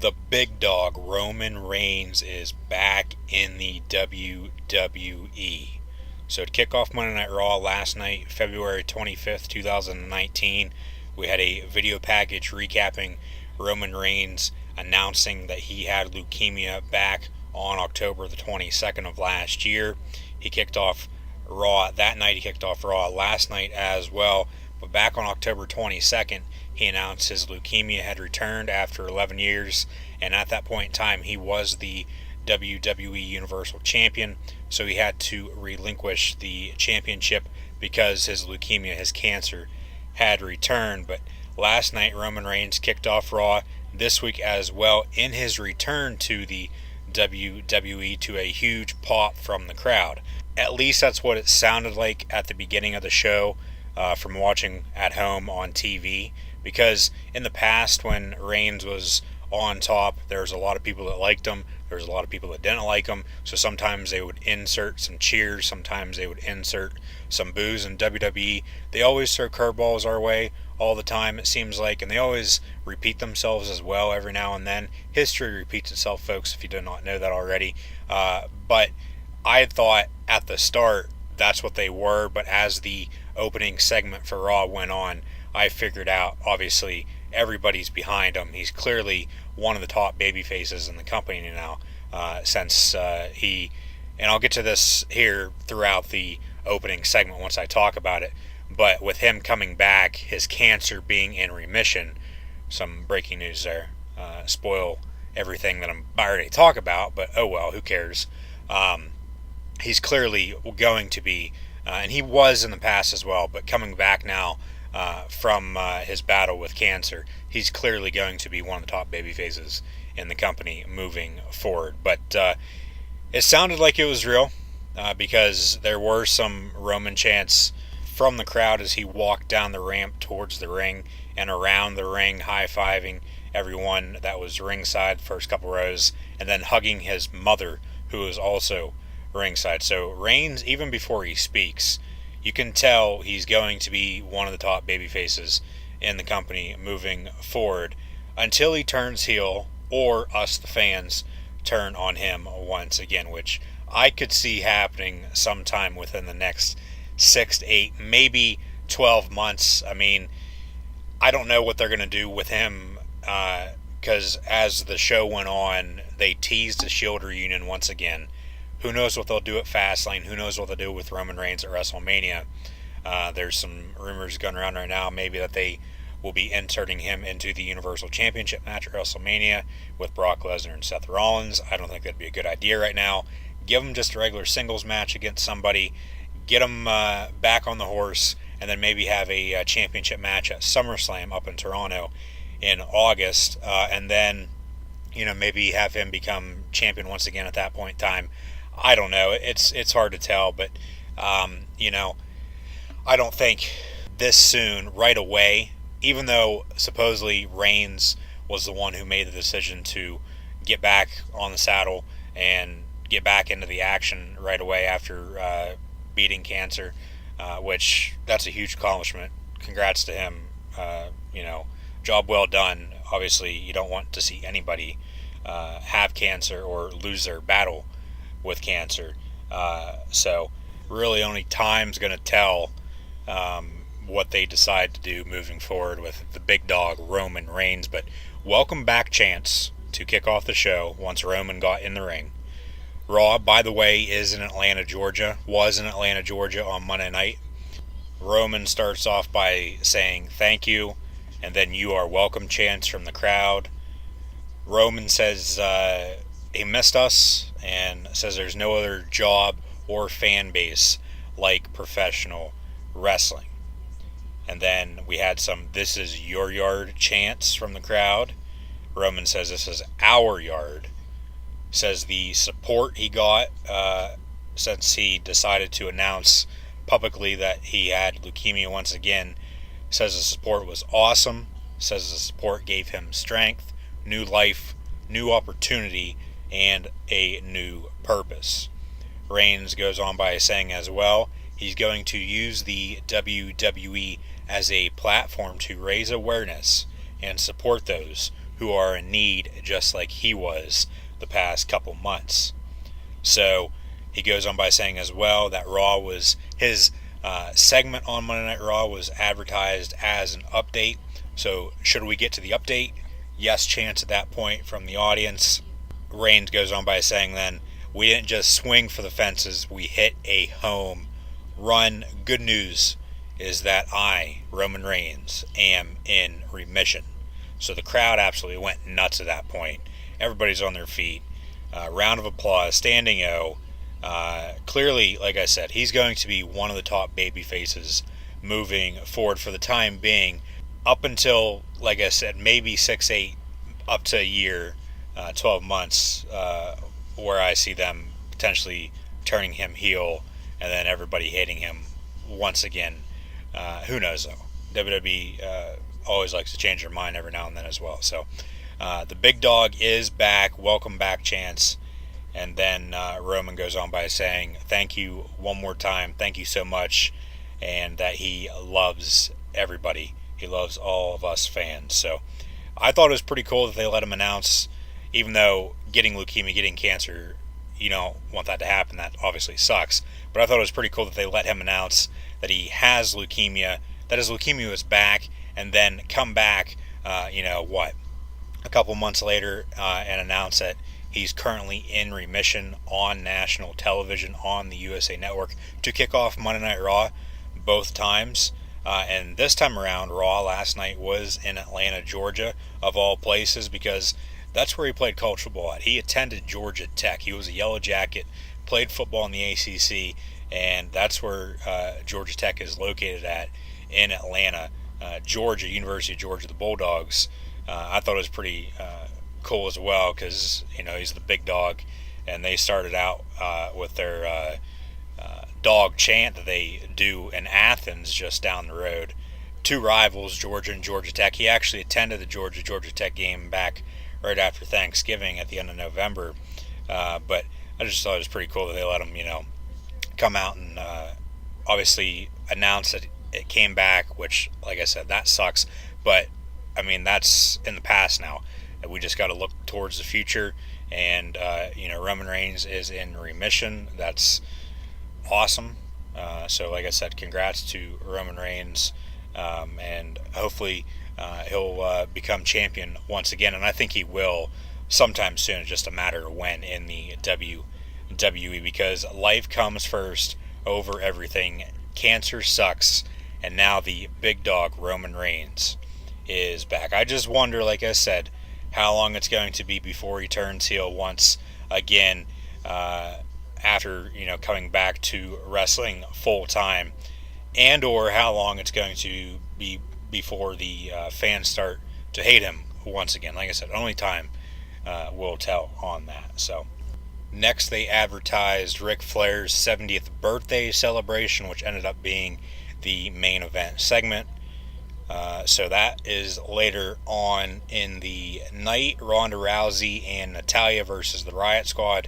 The big dog Roman Reigns is back in the WWE. So to kick off Monday Night Raw last night, February 25th, 2019, we had a video package recapping Roman Reigns announcing that he had leukemia back on October the 22nd of last year. He kicked off Raw that night. He kicked off Raw last night as well. But back on October 22nd, he announced his leukemia had returned after 11 years, and at that point in time, he was the WWE Universal Champion, so he had to relinquish the championship because his leukemia, his cancer, had returned. But last night, Roman Reigns kicked off Raw this week as well in his return to the WWE to a huge pop from the crowd. At least that's what it sounded like at the beginning of the show from watching at home on TV. Because in the past, when Reigns was on top, there was a lot of people that liked him. There was a lot of people that didn't like him. So sometimes they would insert some cheers. Sometimes they would insert some boos. In WWE, they always throw curveballs our way all the time, it seems like. And they always repeat themselves as well every now and then. History repeats itself, folks, if you did not know that already. But I thought at the start that's what they were. But as the opening segment for Raw went on, I figured out, obviously, everybody's behind him. He's clearly one of the top baby faces in the company now, since he, and I'll get to this here throughout the opening segment once I talk about it, but with him coming back, his cancer being in remission, some breaking news there, spoil everything that I'm already talk about, but oh well, who cares. He's clearly going to be, and he was in the past as well, but coming back now, from his battle with cancer, he's clearly going to be one of the top baby faces in the company moving forward. But it sounded like it was real because there were some Roman chants from the crowd as he walked down the ramp towards the ring and around the ring, high-fiving everyone that was ringside, first couple rows, and then hugging his mother, who was also ringside. So Reigns, even before he speaks, you can tell he's going to be one of the top baby faces in the company moving forward until he turns heel or us, the fans, turn on him once again, which I could see happening sometime within the next 6 to 8, maybe 12 months. I mean, I don't know what they're going to do with him because as the show went on, they teased the Shield reunion once again. Who knows what they'll do at Fastlane? Who knows what they'll do with Roman Reigns at WrestleMania? There's some rumors going around right now, maybe that they will be inserting him into the Universal Championship match at WrestleMania with Brock Lesnar and Seth Rollins. I don't think that'd be a good idea right now. Give him just a regular singles match against somebody, get him back on the horse, and then maybe have a championship match at SummerSlam up in Toronto in August, and then maybe have him become champion once again at that point in time. I don't know. It's hard to tell, but I don't think this soon, right away, even though supposedly Reigns was the one who made the decision to get back on the saddle and get back into the action right away after beating cancer, which that's a huge accomplishment. Congrats to him. Job well done. Obviously, you don't want to see anybody have cancer or lose their battle with cancer. So really only time's going to tell what they decide to do moving forward with the big dog Roman Reigns. But welcome back chants to kick off the show once Roman got in the ring. Raw, by the way, is in Atlanta, Georgia. Was in Atlanta, Georgia on Monday night. Roman starts off by saying thank you, and then you are welcome chants from the crowd. Roman says he missed us and says there's no other job or fan base like professional wrestling. And then we had some "this is your yard" chants from the crowd. Roman says this is our yard. Says the support he got since he decided to announce publicly that he had leukemia once again. Says the support was awesome. Says the support gave him strength, new life, new opportunity, and a new purpose. Reigns goes on by saying as well, he's going to use the WWE as a platform to raise awareness and support those who are in need just like he was the past couple months. So he goes on by saying as well that Raw was his segment on Monday Night Raw was advertised as an update. So should we get to the update? Yes, chance at that point from the audience. Reigns goes on by saying then, we didn't just swing for the fences, we hit a home run. Good news is that I, Roman Reigns, am in remission. So the crowd absolutely went nuts at that point. Everybody's on their feet. Round of applause, standing O. Clearly, like I said, he's going to be one of the top baby faces moving forward for the time being, up until, like I said, maybe 6, 8, up to a year, 12 months, where I see them potentially turning him heel and then everybody hating him once again. Who knows, though? WWE always likes to change their mind every now and then as well. So the big dog is back. Welcome back, Chance. And then Roman goes on by saying, thank you one more time. Thank you so much. And that he loves everybody. He loves all of us fans. So I thought it was pretty cool that they let him announce, even though getting leukemia, getting cancer, you don't want that to happen. That obviously sucks. But I thought it was pretty cool that they let him announce that he has leukemia, that his leukemia was back, and then come back, a couple months later and announce that he's currently in remission on national television on the USA Network to kick off Monday Night Raw both times. And this time around, Raw last night was in Atlanta, Georgia, of all places, because that's where he played college football at. He attended Georgia Tech. He was a Yellow Jacket, played football in the ACC, and that's where Georgia Tech is located at in Atlanta, Georgia, University of Georgia, the Bulldogs. I thought it was pretty cool as well because, he's the big dog, and they started out with their dog chant that they do in Athens just down the road. Two rivals, Georgia and Georgia Tech. He actually attended the Georgia Tech game back right after Thanksgiving at the end of November. But I just thought it was pretty cool that they let him, come out and obviously announce that it came back, which, like I said, that sucks. But, that's in the past now. We just got to look towards the future. And, Roman Reigns is in remission. That's awesome. So, like I said, congrats to Roman Reigns. And hopefully he'll become champion once again. And I think he will sometime soon. It's just a matter of when in the WWE, because life comes first over everything. Cancer sucks. And now the big dog, Roman Reigns, is back. I just wonder, like I said, how long it's going to be before he turns heel once again after, coming back to wrestling full time, and or how long it's going to be before the fans start to hate him once again. Like I said, only time will tell on that. So next they advertised Ric Flair's 70th birthday celebration, which ended up being the main event segment. So that is later on in the night. Ronda Rousey and Natalya versus the Riot Squad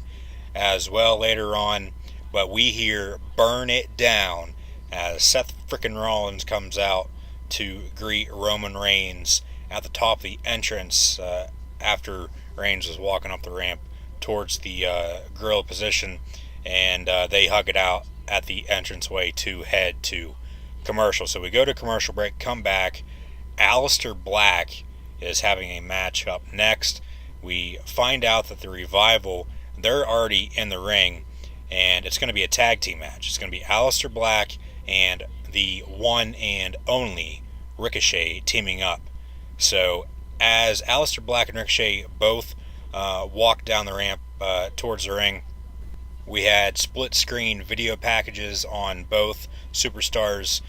as well later on. But we hear "Burn It Down" as Seth frickin' Rollins comes out to greet Roman Reigns at the top of the entrance after Reigns was walking up the ramp towards the gorilla position, and they hug it out at the entranceway to head to commercial. So we go to commercial break, come back. Aleister Black is having a match up next. We find out that the Revival, they're already in the ring, and it's going to be a tag team match. It's going to be Aleister Black and the one and only Ricochet teaming up. So as Aleister Black and Ricochet both walk down the ramp towards the ring, we had split screen video packages on both superstars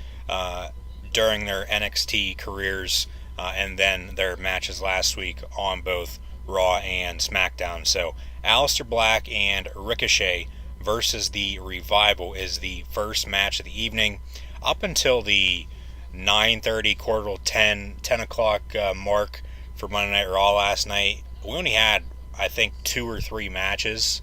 during their NXT careers and then their matches last week on both Raw and SmackDown. So Aleister Black and Ricochet versus the Revival is the first match of the evening. Up until the 9:30, quarter to 10 o'clock mark for Monday Night Raw last night, we only had, I think, 2 or 3 matches.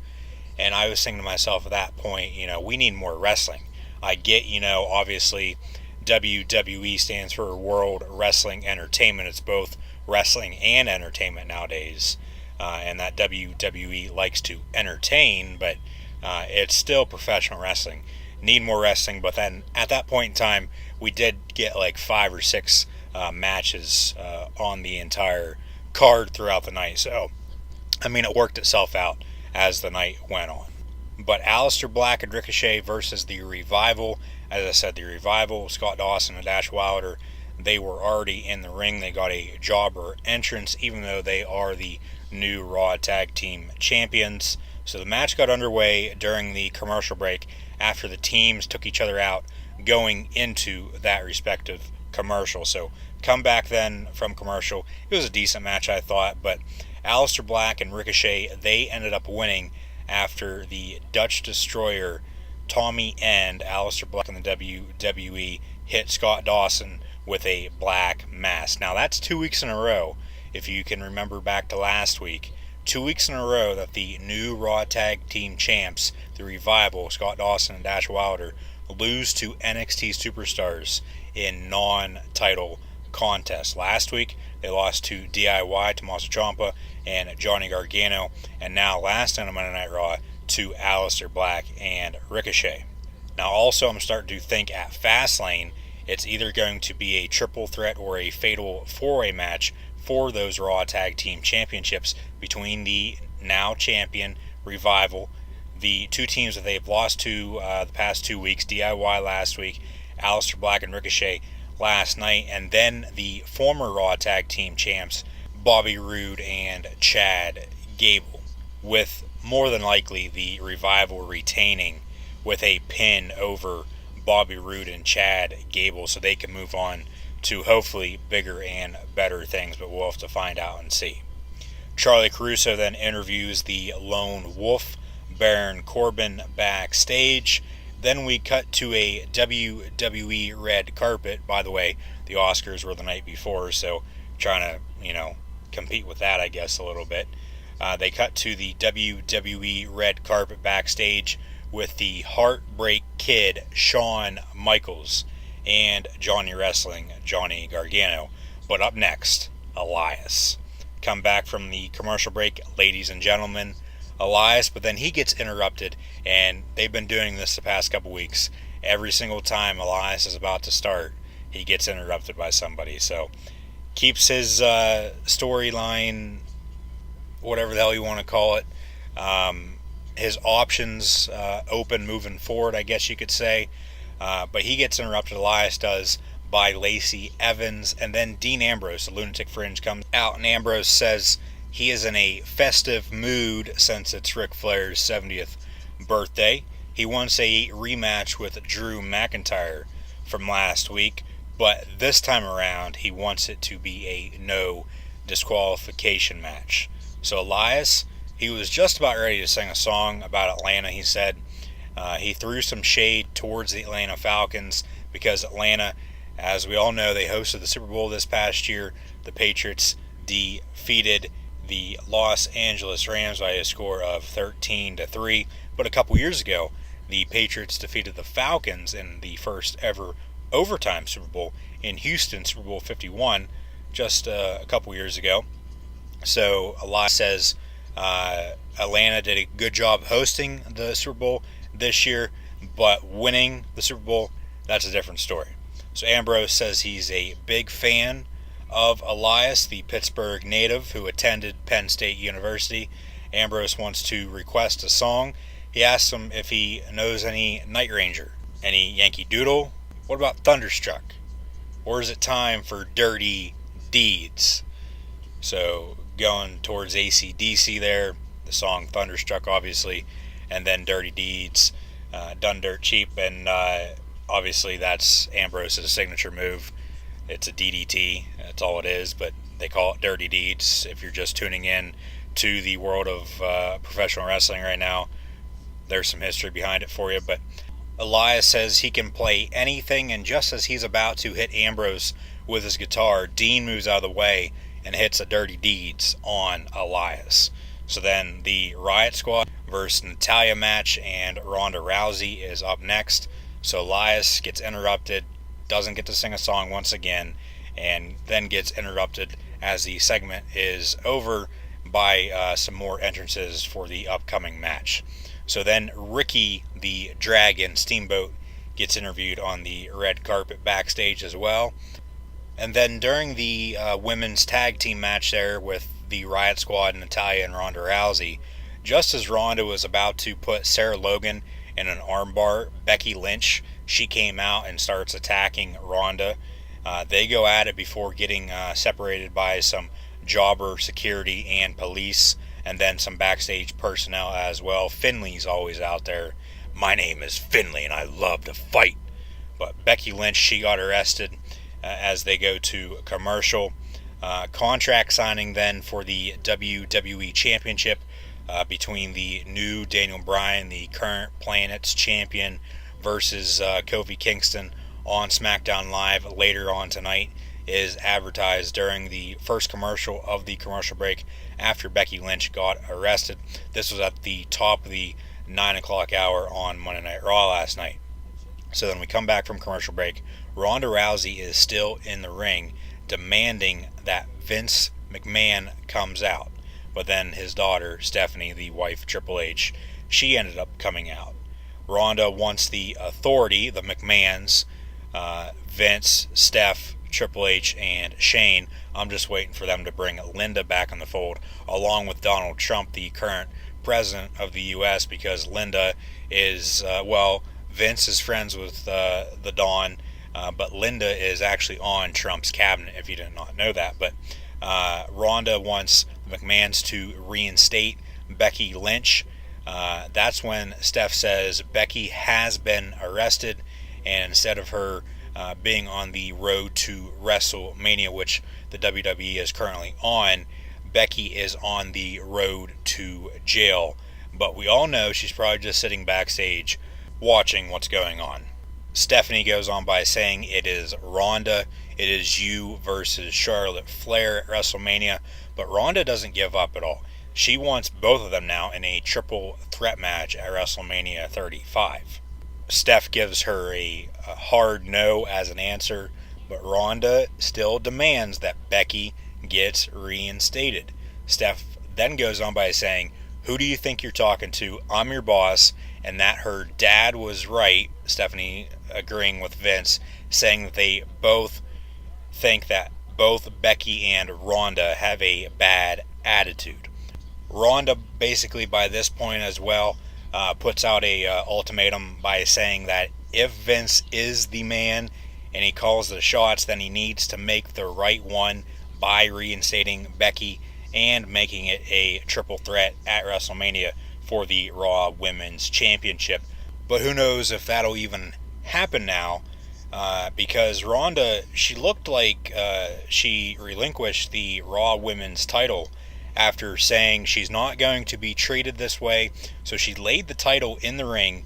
And I was thinking to myself at that point, we need more wrestling. I get, obviously WWE stands for World Wrestling Entertainment. It's both wrestling and entertainment nowadays, and that WWE likes to entertain, but it's still professional wrestling. Need more wrestling, but then at that point in time, we did get like 5 or 6 matches on the entire card throughout the night. So, I mean, it worked itself out as the night went on. But Aleister Black and Ricochet versus the Revival. As I said, the Revival, Scott Dawson and Dash Wilder, they were already in the ring. They got a jobber entrance, even though they are the new Raw Tag Team Champions. So the match got underway during the commercial break after the teams took each other out going into that respective commercial. So come back then from commercial. It was a decent match, I thought, but Aleister Black and Ricochet, they ended up winning after the Dutch Destroyer, Tommy End, Aleister Black in the WWE, hit Scott Dawson with a black mass. Now that's 2 weeks in a row, if you can remember back to last week. 2 weeks in a row that the new Raw Tag Team Champs, the Revival, Scott Dawson and Dash Wilder, lose to NXT Superstars in non-title contests. Last week, they lost to DIY, Tommaso Ciampa, and Johnny Gargano, and now last night on Monday Night Raw to Aleister Black and Ricochet. Now also, I'm starting to think at Fastlane, it's either going to be a triple threat or a fatal four-way match for those Raw Tag Team Championships between the now champion Revival, the two teams that they've lost to the past 2 weeks, DIY last week, Aleister Black and Ricochet last night, and then the former Raw Tag Team Champs, Bobby Roode and Chad Gable, with more than likely the Revival retaining with a pin over Bobby Roode and Chad Gable so they can move on to hopefully bigger and better things, but we'll have to find out and see. Charlie Caruso then interviews the Lone Wolf, Baron Corbin, backstage. Then we cut to a WWE red carpet. By the way, the Oscars were the night before, so trying to, compete with that, I guess, a little bit. They cut to the WWE red carpet backstage with the Heartbreak Kid, Shawn Michaels, and Johnny Wrestling, Johnny Gargano. But up next, Elias. Come back from the commercial break, ladies and gentlemen, Elias, but then he gets interrupted, and they've been doing this the past couple weeks. Every single time Elias is about to start, he gets interrupted by somebody. So keeps his storyline, whatever the hell you want to call it, his options open moving forward, I guess you could say. But he gets interrupted, Elias does, by Lacey Evans, and then Dean Ambrose, the Lunatic Fringe, comes out, and Ambrose says he is in a festive mood since it's Ric Flair's 70th birthday. He wants a rematch with Drew McIntyre from last week, but this time around he wants it to be a no disqualification match. So Elias, he was just about ready to sing a song about Atlanta, he said. He threw some shade towards the Atlanta Falcons because Atlanta, as we all know, they hosted the Super Bowl this past year. The Patriots defeated the Los Angeles Rams by a score of 13-3. But a couple years ago, the Patriots defeated the Falcons in the first ever overtime Super Bowl in Houston, Super Bowl 51, just a couple years ago. So Elias says Atlanta did a good job hosting the Super Bowl this year, but winning the Super Bowl, that's a different story. So Ambrose says he's a big fan of Elias, the Pittsburgh native who attended Penn State University. Ambrose wants to request a song. He asks him if he knows any Night Ranger, any Yankee Doodle. What about Thunderstruck? Or is it time for Dirty Deeds? So going towards AC/DC there, the song Thunderstruck obviously, and then Dirty Deeds, Done Dirt Cheap, and obviously that's Ambrose's signature move. It's a DDT, that's all it is, but they call it Dirty Deeds. If you're just tuning in to the world of professional wrestling right now, there's some history behind it for you. But Elias says he can play anything, and just as he's about to hit Ambrose with his guitar, Dean moves out of the way and hits a Dirty Deeds on Elias. So then the Riot Squad versus Natalya match, and Ronda Rousey is up next. So Elias gets interrupted, doesn't get to sing a song once again, and then gets interrupted as the segment is over by some more entrances for the upcoming match. So then Ricky the Dragon Steamboat gets interviewed on the red carpet backstage as well. And then during the women's tag team match there with the Riot Squad, Natalya and Ronda Rousey, just as Ronda was about to put Sarah Logan in an armbar, Becky Lynch, she came out and starts attacking Ronda. They go at it before getting separated by some jobber security and police, and then some backstage personnel as well. Finley's always out there. My name is Finley and I love to fight. But Becky Lynch, she got arrested as they go to commercial. Contract signing then for the WWE Championship between the new Daniel Bryan, the current Planet's champion, versus Kofi Kingston on SmackDown Live later on tonight is advertised during the first commercial of the commercial break after Becky Lynch got arrested. This was at the top of the 9 o'clock hour on Monday Night Raw last night. So then we come back from commercial break. Ronda Rousey is still in the ring demanding that Vince McMahon comes out. But then his daughter, Stephanie, the wife of Triple H, she ended up coming out. Ronda wants the authority, the McMahons, Vince, Steph, Triple H, and Shane. I'm just waiting for them to bring Linda back in the fold, along with Donald Trump, the current president of the U.S., because Linda is, Vince is friends with the Don, but Linda is actually on Trump's cabinet, if you did not know that. But Ronda wants the McMahons to reinstate Becky Lynch. That's when Steph says Becky has been arrested, and instead of her being on the road to WrestleMania, which the WWE is currently on, Becky is on the road to jail. But we all know she's probably just sitting backstage watching what's going on. Stephanie goes on by saying it is Ronda, it is you versus Charlotte Flair at WrestleMania, but Ronda doesn't give up at all. She wants both of them now in a triple threat match at WrestleMania 35. Steph gives her a hard no as an answer, but Ronda still demands that Becky gets reinstated. Steph then goes on by saying, "Who do you think you're talking to? I'm your boss," and that her dad was right. Stephanie agreeing with Vince, saying that they both think that both Becky and Ronda have a bad attitude. Ronda basically by this point as well puts out a ultimatum by saying that if Vince is the man and he calls the shots, then he needs to make the right one by reinstating Becky and making it a triple threat at WrestleMania for the Raw Women's Championship. But who knows if that'll even happen now, because Ronda, she looked like she relinquished the Raw Women's title after saying she's not going to be treated this way. So she laid the title in the ring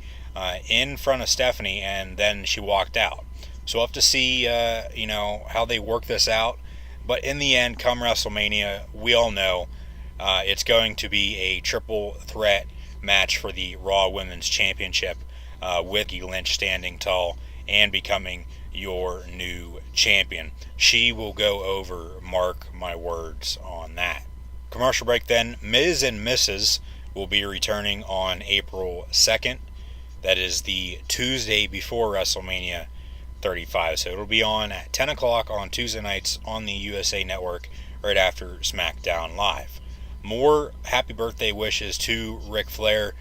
in front of Stephanie, and then she walked out. So we'll have to see how they work this out. But in the end, come WrestleMania, we all know it's going to be a triple threat match for the Raw Women's Championship, with Becky Lynch standing tall and becoming your new champion. She will go over, mark my words on that. Commercial break then. Miz and Mrs. will be returning on April 2nd. That is the Tuesday before WrestleMania 35. So it'll be on at 10 o'clock on Tuesday nights on the USA Network right after SmackDown Live. More happy birthday wishes to Ric Flair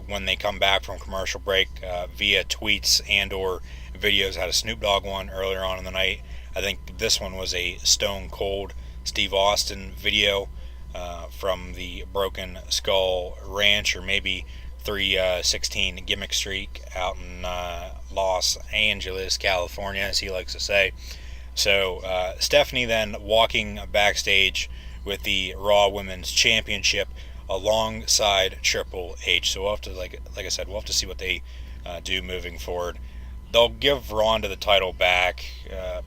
when they come back from commercial break via tweets and or videos. I had a Snoop Dogg one earlier on in the night. I think this one was a Stone Cold Steve Austin video from the Broken Skull Ranch, or maybe 316 Gimmick Street out in Los Angeles, California, as he likes to say. So Stephanie then walking backstage with the Raw Women's Championship alongside Triple H. So we'll have to, like I said, we'll have to see what they do moving forward. They'll give Ronda the title back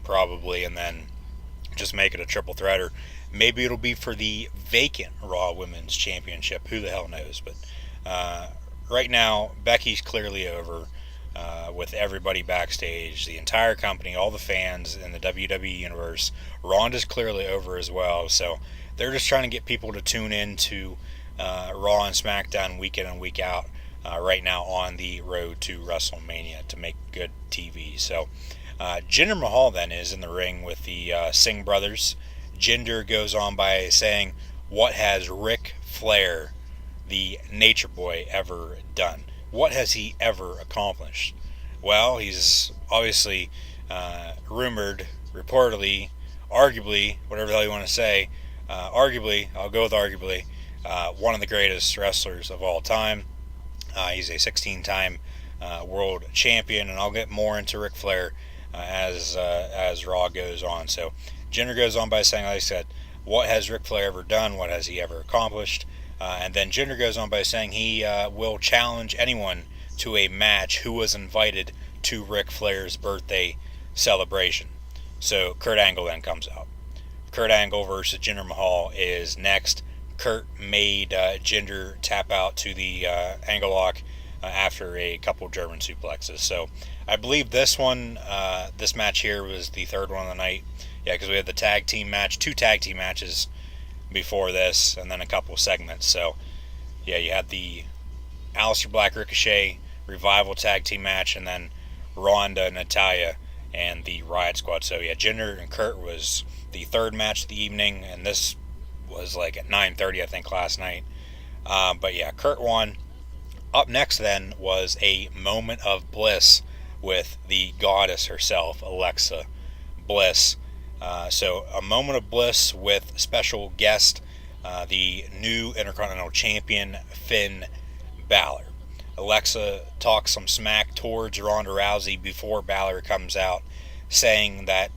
probably, and then just make it a triple threat, or maybe it'll be for the vacant Raw Women's Championship. Who the hell knows? But right now, Becky's clearly over. with everybody backstage, the entire company, all the fans in the WWE universe. Ronda's clearly over as well, so they're just trying to get people to tune in to Raw and SmackDown week in and week out right now on the road to WrestleMania to make good TV. So Jinder Mahal then is in the ring with the Singh brothers. Jinder goes on by saying, "What has Ric Flair, the Nature Boy, ever done? What has he ever accomplished?" Well, he's obviously rumored, reportedly, arguably, whatever the hell you want to say, arguably, I'll go with arguably, one of the greatest wrestlers of all time. He's a 16-time world champion, and I'll get more into Ric Flair as Raw goes on. So Jinder goes on by saying, like I said, what has Ric Flair ever done? What has he ever accomplished? And then Jinder goes on by saying he will challenge anyone to a match who was invited to Ric Flair's birthday celebration. So Kurt Angle then comes out. Kurt Angle versus Jinder Mahal is next. Kurt made Jinder tap out to the Angle lock after a couple German suplexes. So I believe this match here was the third one of the night. Yeah, because we had the tag team match, 2 tag team matches before this, and then a couple segments. So yeah, you had the Aleister Black Ricochet Revival tag team match, and then Ronda, Natalya, and the Riot Squad. So yeah, Jinder and Kurt was the third match of the evening, and this was like at 9:30 I think last night. But yeah, Kurt won. Up next then was a moment of bliss with the goddess herself, Alexa Bliss. So a moment of bliss with special guest, the new Intercontinental Champion, Finn Balor. Alexa talks some smack towards Ronda Rousey before Balor comes out, saying that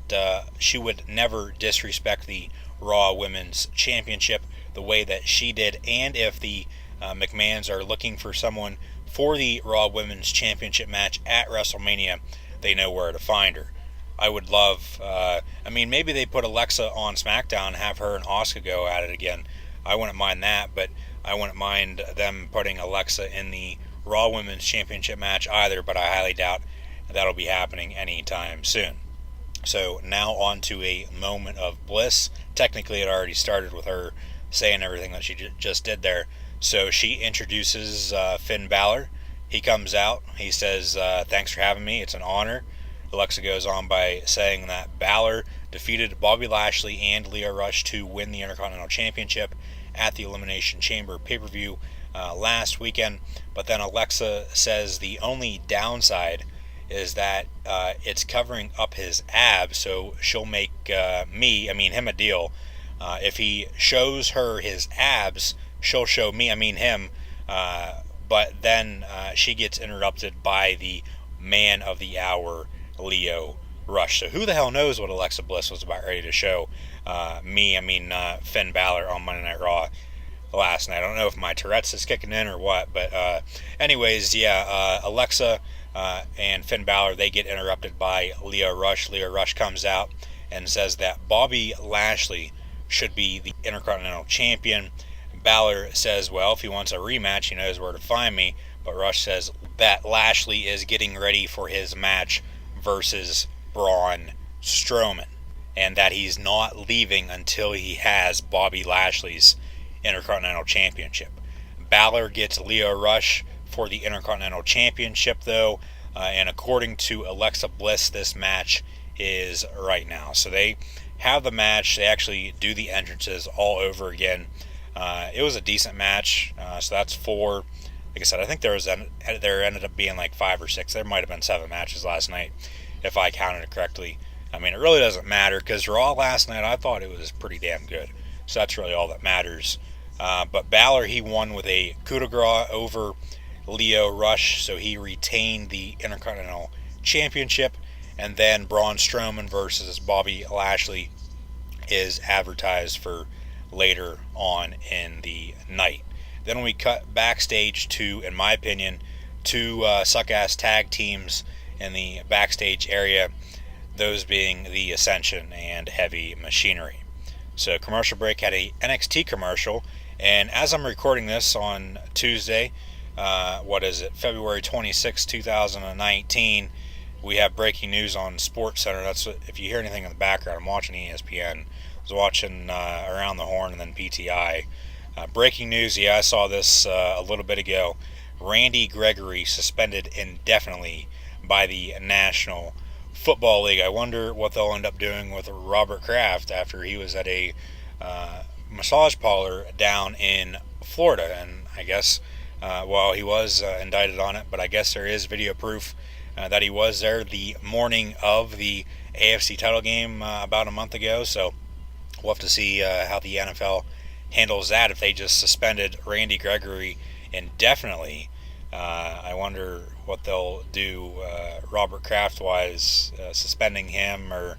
she would never disrespect the Raw Women's Championship the way that she did, and if the McMahons are looking for someone for the Raw Women's Championship match at WrestleMania, they know where to find her. I would love, maybe they put Alexa on SmackDown and have her and Asuka go at it again. I wouldn't mind that, but I wouldn't mind them putting Alexa in the Raw Women's Championship match either, but I highly doubt that'll be happening anytime soon. So now on to a moment of bliss. Technically it already started with her saying everything that she just did there. So she introduces Finn Balor. He comes out. He says, "Thanks for having me. It's an honor." Alexa goes on by saying that Balor defeated Bobby Lashley and Lio Rush to win the Intercontinental Championship at the Elimination Chamber pay-per-view last weekend. But then Alexa says the only downside is that it's covering up his abs, so she'll make him a deal. If he shows her his abs, she'll show him. But then she gets interrupted by the man of the hour, Lio Rush. So who the hell knows what Alexa Bliss was about ready to show Finn Balor on Monday Night Raw last night. I don't know if my Tourette's is kicking in or what, but Alexa and Finn Balor, they get interrupted by Lio Rush. Lio Rush comes out and says that Bobby Lashley should be the Intercontinental Champion. Balor says, well, if he wants a rematch, he knows where to find me. But Rush says that Lashley is getting ready for his match versus Braun Strowman, and that he's not leaving until he has Bobby Lashley's Intercontinental Championship. Balor gets Lio Rush for the Intercontinental Championship, though, and according to Alexa Bliss, this match is right now. So they have the match. They actually do the entrances all over again. It was a decent match, so that's 4. Like I said, I think there ended up being like 5 or 6. There might have been 7 matches last night, if I counted it correctly. I mean, it really doesn't matter, because Raw last night, I thought it was pretty damn good. So that's really all that matters. But Balor, he won with a coup de grace over Lio Rush, so he retained the Intercontinental Championship. And then Braun Strowman versus Bobby Lashley is advertised for later on in the night. Then we cut backstage to, in my opinion, 2 suck-ass tag teams in the backstage area, those being the Ascension and Heavy Machinery. So commercial break had a NXT commercial, and as I'm recording this on Tuesday, February 26, 2019. We have breaking news on SportsCenter. That's what, if you hear anything in the background, I'm watching ESPN. I was watching Around the Horn and then PTI. Breaking news, I saw this a little bit ago. Randy Gregory suspended indefinitely by the National Football League. I wonder what they'll end up doing with Robert Kraft after he was at a massage parlor down in Florida. And I guess, he was indicted on it, but I guess there is video proof that he was there the morning of the AFC title game about a month ago. So we'll have to see how the NFL handles that if they just suspended Randy Gregory indefinitely. I wonder what they'll do Robert Kraft-wise, suspending him or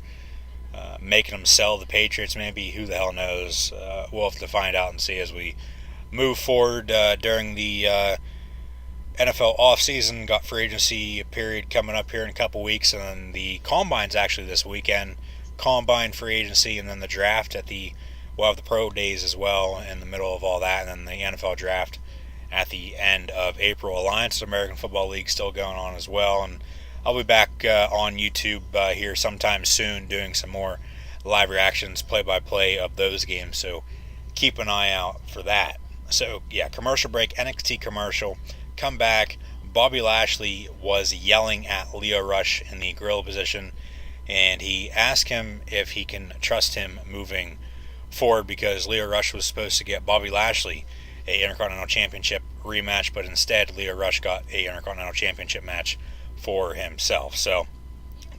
making him sell the Patriots maybe. Who the hell knows? We'll have to find out and see as we move forward during the NFL offseason. Got free agency period coming up here in a couple weeks, and then the Combine's actually this weekend. Combine, free agency, and then the draft we'll have the pro days as well in the middle of all that, and then the NFL draft at the end of April. Alliance of American Football League still going on as well, and I'll be back on YouTube here sometime soon doing some more live reactions, play-by-play of those games, so keep an eye out for that. So, commercial break, NXT commercial, come back. Bobby Lashley was yelling at Lio Rush in the gorilla position, and he asked him if he can trust him moving forward because Lio Rush was supposed to get Bobby Lashley a Intercontinental Championship rematch, but instead Lio Rush got a Intercontinental Championship match for himself. So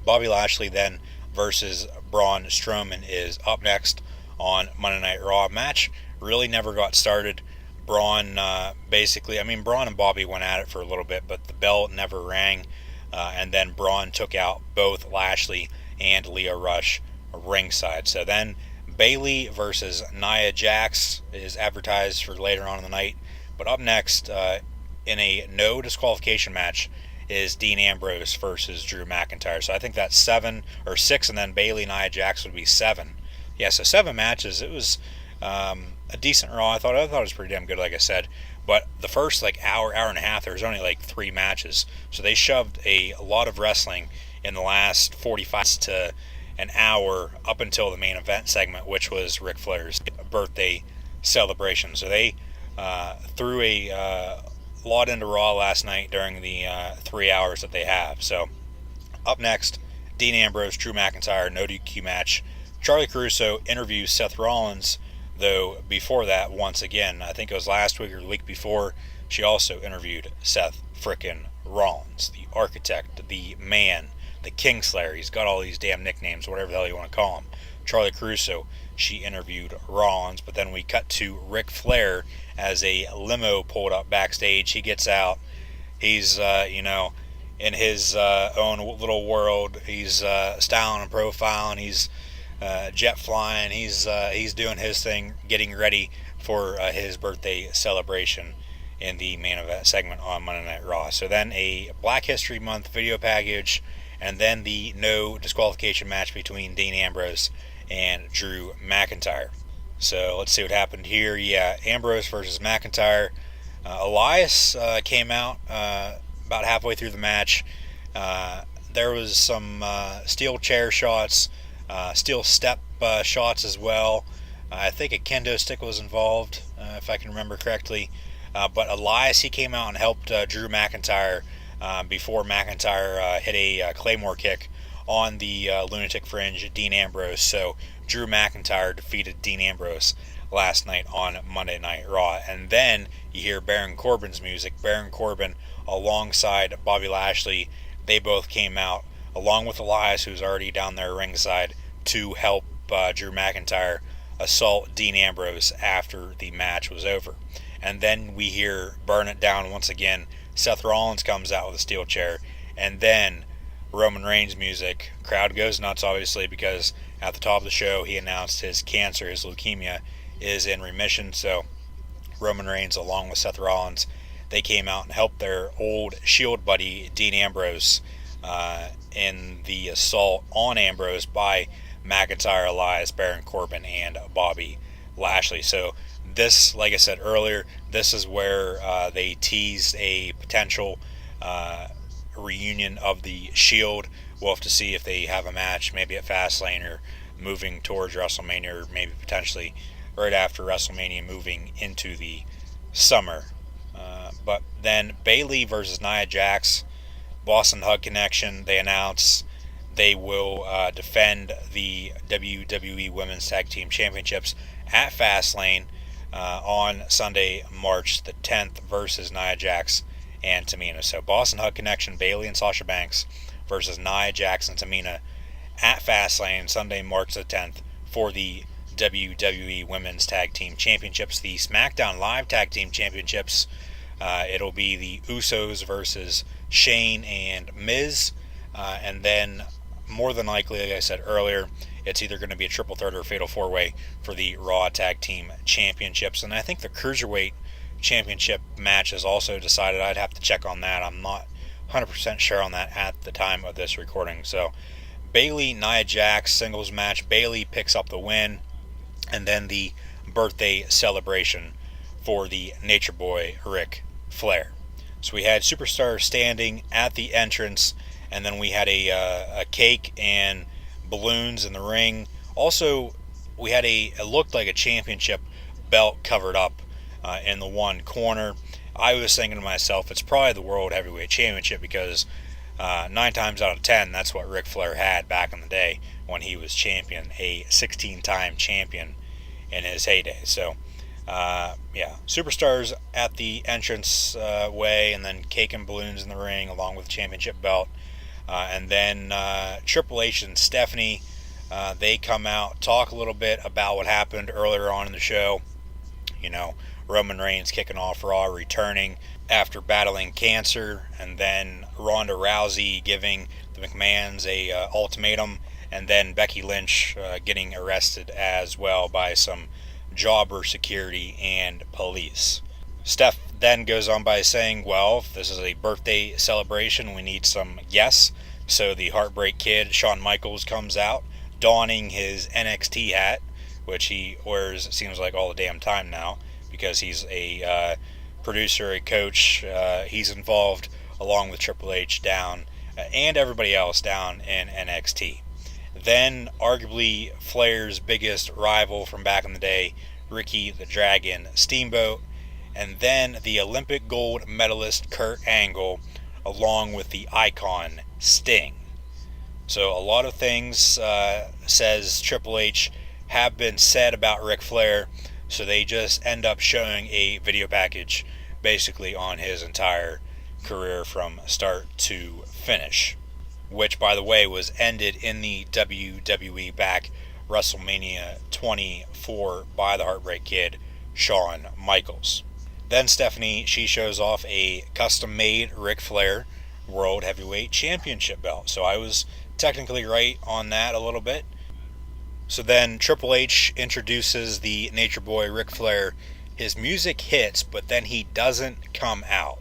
Bobby Lashley then versus Braun Strowman is up next on Monday Night Raw. Match really never got started. Braun Braun and Bobby went at it for a little bit, but the bell never rang, and then Braun took out both Lashley and Lio Rush ringside. So then Bayley versus Nia Jax is advertised for later on in the night. But up next, in a no disqualification match, is Dean Ambrose versus Drew McIntyre. So I think that's 7 or 6, and then Bayley, Nia Jax would be 7. Yeah, so 7 matches. It was a decent Raw. I thought it was pretty damn good, like I said. But the first hour and a half, there was only 3 matches. So they shoved a lot of wrestling in the last 45 to an hour up until the main event segment, which was Ric Flair's birthday celebration. So they threw a lot into Raw last night during the 3 hours that they have. So up next, Dean Ambrose, Drew McIntyre, no DQ match. Charlie Caruso interviews Seth Rollins, though before that, once again, I think it was last week or the week before, she also interviewed Seth frickin' Rollins, the architect, the man, the Kingslayer. He's got all these damn nicknames, whatever the hell you want to call him. Charlie Caruso, she interviewed Rollins, but then we cut to Ric Flair as a limo pulled up backstage. He gets out. He's, in his own little world. He's styling and profiling. He's jet flying. He's doing his thing, getting ready for his birthday celebration in the main event segment on Monday Night Raw. So then a Black History Month video package, and then the no disqualification match between Dean Ambrose and Drew McIntyre. So let's see what happened here. Ambrose versus McIntyre. Elias came out about halfway through the match. There was some steel chair shots, steel step shots as well. I think a kendo stick was involved, if I can remember correctly. But Elias, he came out and helped Drew McIntyre before McIntyre hit a Claymore kick on the Lunatic Fringe, Dean Ambrose. So Drew McIntyre defeated Dean Ambrose last night on Monday Night Raw. And then you hear Baron Corbin's music. Baron Corbin alongside Bobby Lashley. They both came out along with Elias, who's already down there ringside, to help Drew McIntyre assault Dean Ambrose after the match was over. And then we hear Burn It Down once again. Seth Rollins comes out with a steel chair, and then Roman Reigns music. Crowd goes nuts, obviously, because at the top of the show he announced his cancer, his leukemia, is in remission. So Roman Reigns, along with Seth Rollins, they came out and helped their old Shield buddy Dean Ambrose in the assault on Ambrose by McIntyre, Elias, Baron Corbin, and Bobby Lashley. So this, like I said earlier, this is where they teased a potential reunion of the Shield. We'll have to see if they have a match, maybe at Fastlane or moving towards WrestleMania, or maybe potentially right after WrestleMania, moving into the summer. But then Bayley versus Nia Jax, Boston Hug Connection. They announced they will defend the WWE Women's Tag Team Championships at Fastlane on Sunday, March the 10th, versus Nia Jax and Tamina. So Boston Hug Connection, Bayley and Sasha Banks versus Nia Jax and Tamina at Fastlane Sunday, March the 10th for the WWE Women's Tag Team Championships. The SmackDown Live Tag Team Championships, it'll be the Usos versus Shane and Miz, and then more than likely, like I said earlier, it's either going to be a triple threat or a fatal four-way for the Raw Tag Team Championships. And I think the Cruiserweight Championship match is also decided. I'd have to check on that. I'm not 100% sure on that at the time of this recording. So Bayley, Nia Jax singles match. Bayley picks up the win. And then the birthday celebration for the Nature Boy, Ric Flair. So we had Superstar standing at the entrance, and then we had a cake and balloons in the ring. Also, we had it looked like a championship belt covered up in the one corner. I was thinking to myself, it's probably the World Heavyweight Championship, because 9 times out of 10, that's what Ric Flair had back in the day when he was champion, a 16-time champion in his heyday. So, yeah, Superstars at the entrance way, and then cake and balloons in the ring along with the championship belt. And then Triple H and Stephanie, they come out, talk a little bit about what happened earlier on in the show. You know, Roman Reigns kicking off Raw, returning after battling cancer, and then Ronda Rousey giving the McMahons a ultimatum, and then Becky Lynch getting arrested as well by some jobber security and police. Steph then goes on by saying, well, if this is a birthday celebration, we need some yes. So the Heartbreak Kid, Shawn Michaels, comes out donning his NXT hat, which he wears, it seems like, all the damn time now, because he's a producer, a coach. He's involved along with Triple H down and everybody else down in NXT. Then arguably Flair's biggest rival from back in the day, Ricky the Dragon Steamboat, and then the Olympic gold medalist Kurt Angle, along with the Icon Sting. So a lot of things, says Triple H, have been said about Ric Flair, so they just end up showing a video package basically on his entire career from start to finish, which, by the way, was ended in the WWE back WrestleMania 24 by the Heartbreak Kid, Shawn Michaels. Then Stephanie, she shows off a custom-made Ric Flair World Heavyweight Championship belt. So I was technically right on that a little bit. So then Triple H introduces the Nature Boy Ric Flair. His music hits, but then he doesn't come out.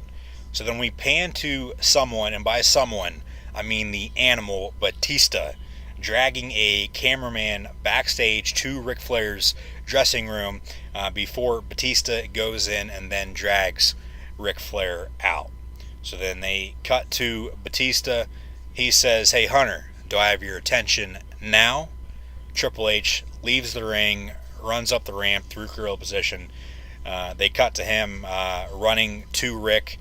So then we pan to someone, and by someone, I mean the animal Batista, dragging a cameraman backstage to Ric Flair's dressing room before Batista goes in and then drags Ric Flair out. So then they cut to Batista. He says, "Hey Hunter, do I have your attention now?" Triple H leaves the ring, runs up the ramp through gorilla position. They cut to him running to Rick.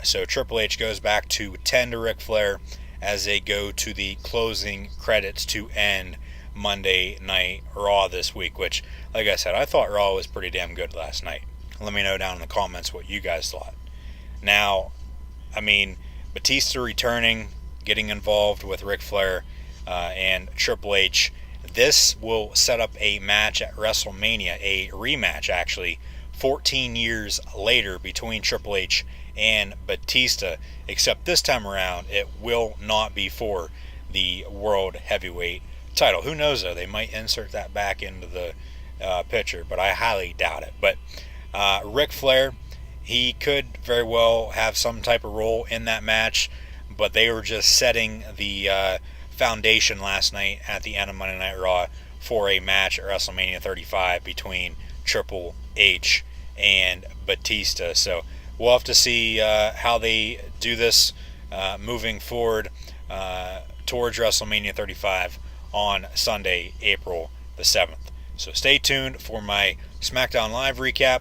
So Triple H goes back to tend to Ric Flair as they go to the closing credits to end Monday Night Raw this week, which, like I said, I thought Raw was pretty damn good last night. Let me know down in the comments what you guys thought. Now, I mean, Batista returning, getting involved with Ric Flair and Triple H. This will set up a match at WrestleMania, a rematch actually, 14 years later between Triple H and Batista, except this time around it will not be for the World Heavyweight title. Who knows though, they might insert that back into the picture, but I highly doubt it. But Ric Flair, he could very well have some type of role in that match, but they were just setting the foundation last night at the end of Monday Night Raw for a match at WrestleMania 35 between Triple H, and Batista. So we'll have to see how they do this moving forward towards WrestleMania 35 on Sunday, April the 7th. So stay tuned for my SmackDown Live recap.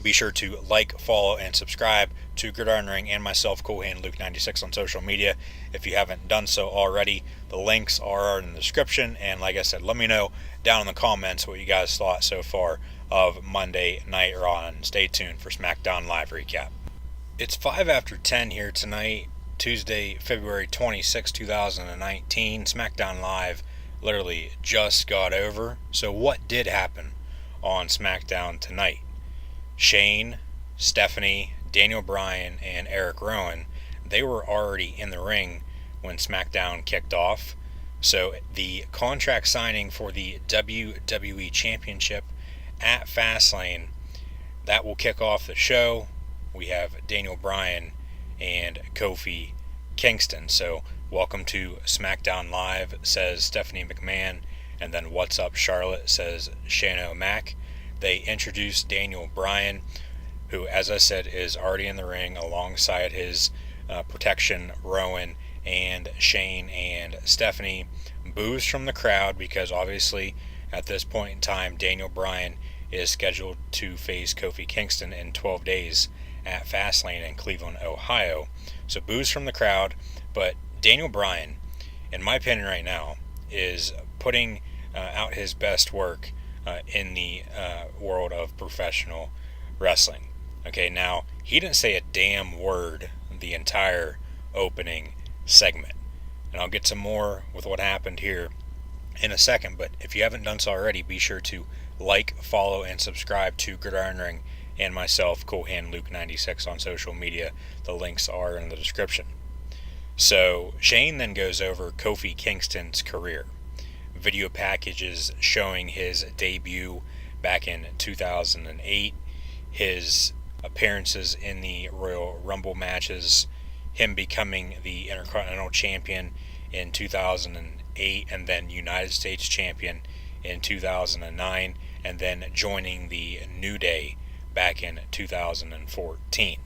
Be sure to like, follow, and subscribe to Gridiron Ring and myself, Cool Hand Luke 96 on social media. If you haven't done so already, the links are in the description. And like I said, let me know down in the comments what you guys thought so far of Monday Night Raw. And stay tuned for SmackDown Live recap. It's 5 after 10 here tonight, Tuesday, February 26, 2019. SmackDown Live literally just got over. So what did happen on SmackDown tonight? Shane, Stephanie, Daniel Bryan, and Eric Rowan, they were already in the ring when SmackDown kicked off. So the contract signing for the WWE Championship at Fastlane, that will kick off the show. We have Daniel Bryan and Kofi Kingston. So welcome to SmackDown Live, says Stephanie McMahon. And then what's up, Charlotte, says Shane O'Mac. They introduced Daniel Bryan, who, as I said, is already in the ring alongside his protection, Rowan and Shane and Stephanie. Boos from the crowd because obviously at this point in time, Daniel Bryan is scheduled to face Kofi Kingston in 12 days at Fastlane in Cleveland, Ohio. So boos from the crowd, but Daniel Bryan, in my opinion right now, is putting out his best work in the world of professional wrestling. Okay, now, he didn't say a damn word the entire opening segment. And I'll get some more with what happened here in a second, but if you haven't done so already, be sure to like, follow, and subscribe to Gridiron Ring and myself, Cool Hand Luke 96 on social media. The links are in the description. So, Shane then goes over Kofi Kingston's career. Video packages showing his debut back in 2008, his appearances in the Royal Rumble matches, him becoming the Intercontinental Champion in 2008, and then United States Champion in 2009, and then joining the New Day back in 2014.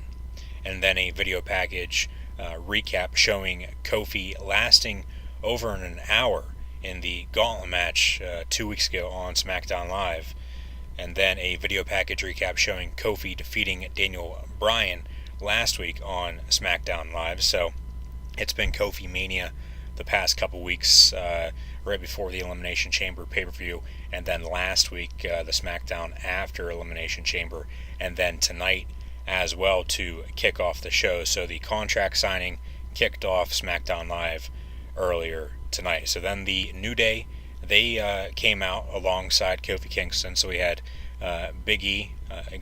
And then a video package recap showing Kofi lasting over an hour in the Gauntlet match 2 weeks ago on SmackDown Live. And then a video package recap showing Kofi defeating Daniel Bryan last week on SmackDown Live. So it's been Kofi Mania the past couple weeks, right before the Elimination Chamber pay-per-view, and then last week the SmackDown after Elimination Chamber, and then tonight as well to kick off the show. So the contract signing kicked off SmackDown Live earlier tonight. So then the New Day, they came out alongside Kofi Kingston. So we had Big E,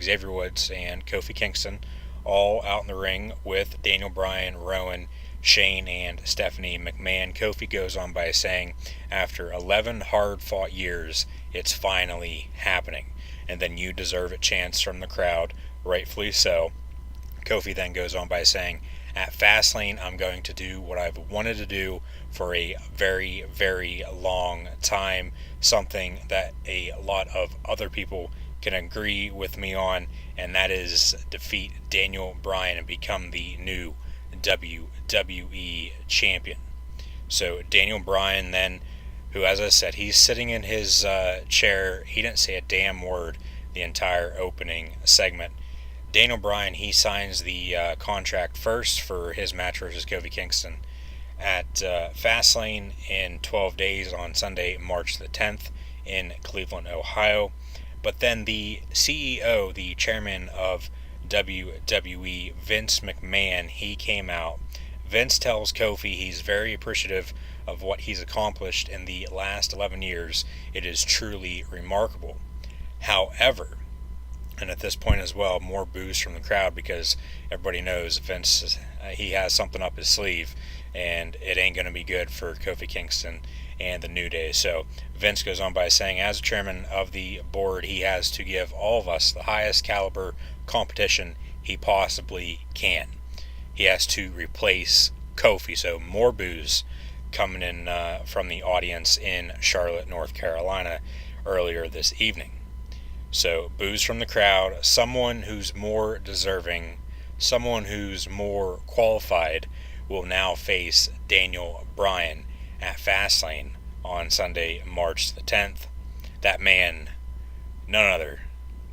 Xavier Woods, and Kofi Kingston all out in the ring with Daniel Bryan, Rowan, Shane, and Stephanie McMahon. Kofi goes on by saying, after 11 hard-fought years, it's finally happening. And then you deserve it chants from the crowd, rightfully so. Kofi then goes on by saying, at Fastlane, I'm going to do what I've wanted to do for a very, very long time. Something that a lot of other people can agree with me on, and that is defeat Daniel Bryan and become the new WWE Champion. So Daniel Bryan then, who, as I said, he's sitting in his chair. He didn't say a damn word the entire opening segment. Daniel Bryan, he signs the contract first for his match versus Kofi Kingston at Fastlane in 12 days on Sunday, March the 10th in Cleveland, Ohio. But then the CEO, the chairman of WWE, Vince McMahon, he came out. Vince tells Kofi he's very appreciative of what he's accomplished in the last 11 years. It is truly remarkable. However, and at this point as well, more boos from the crowd because everybody knows Vince, he has something up his sleeve, and it ain't going to be good for Kofi Kingston and the New Day. So Vince goes on by saying, as chairman of the board, he has to give all of us the highest caliber competition he possibly can. He has to replace Kofi. So more boos coming in from the audience in Charlotte, North Carolina earlier this evening. So boos from the crowd. Someone who's more deserving, someone who's more qualified will now face Daniel Bryan at Fastlane on Sunday, March the 10th. That man, none other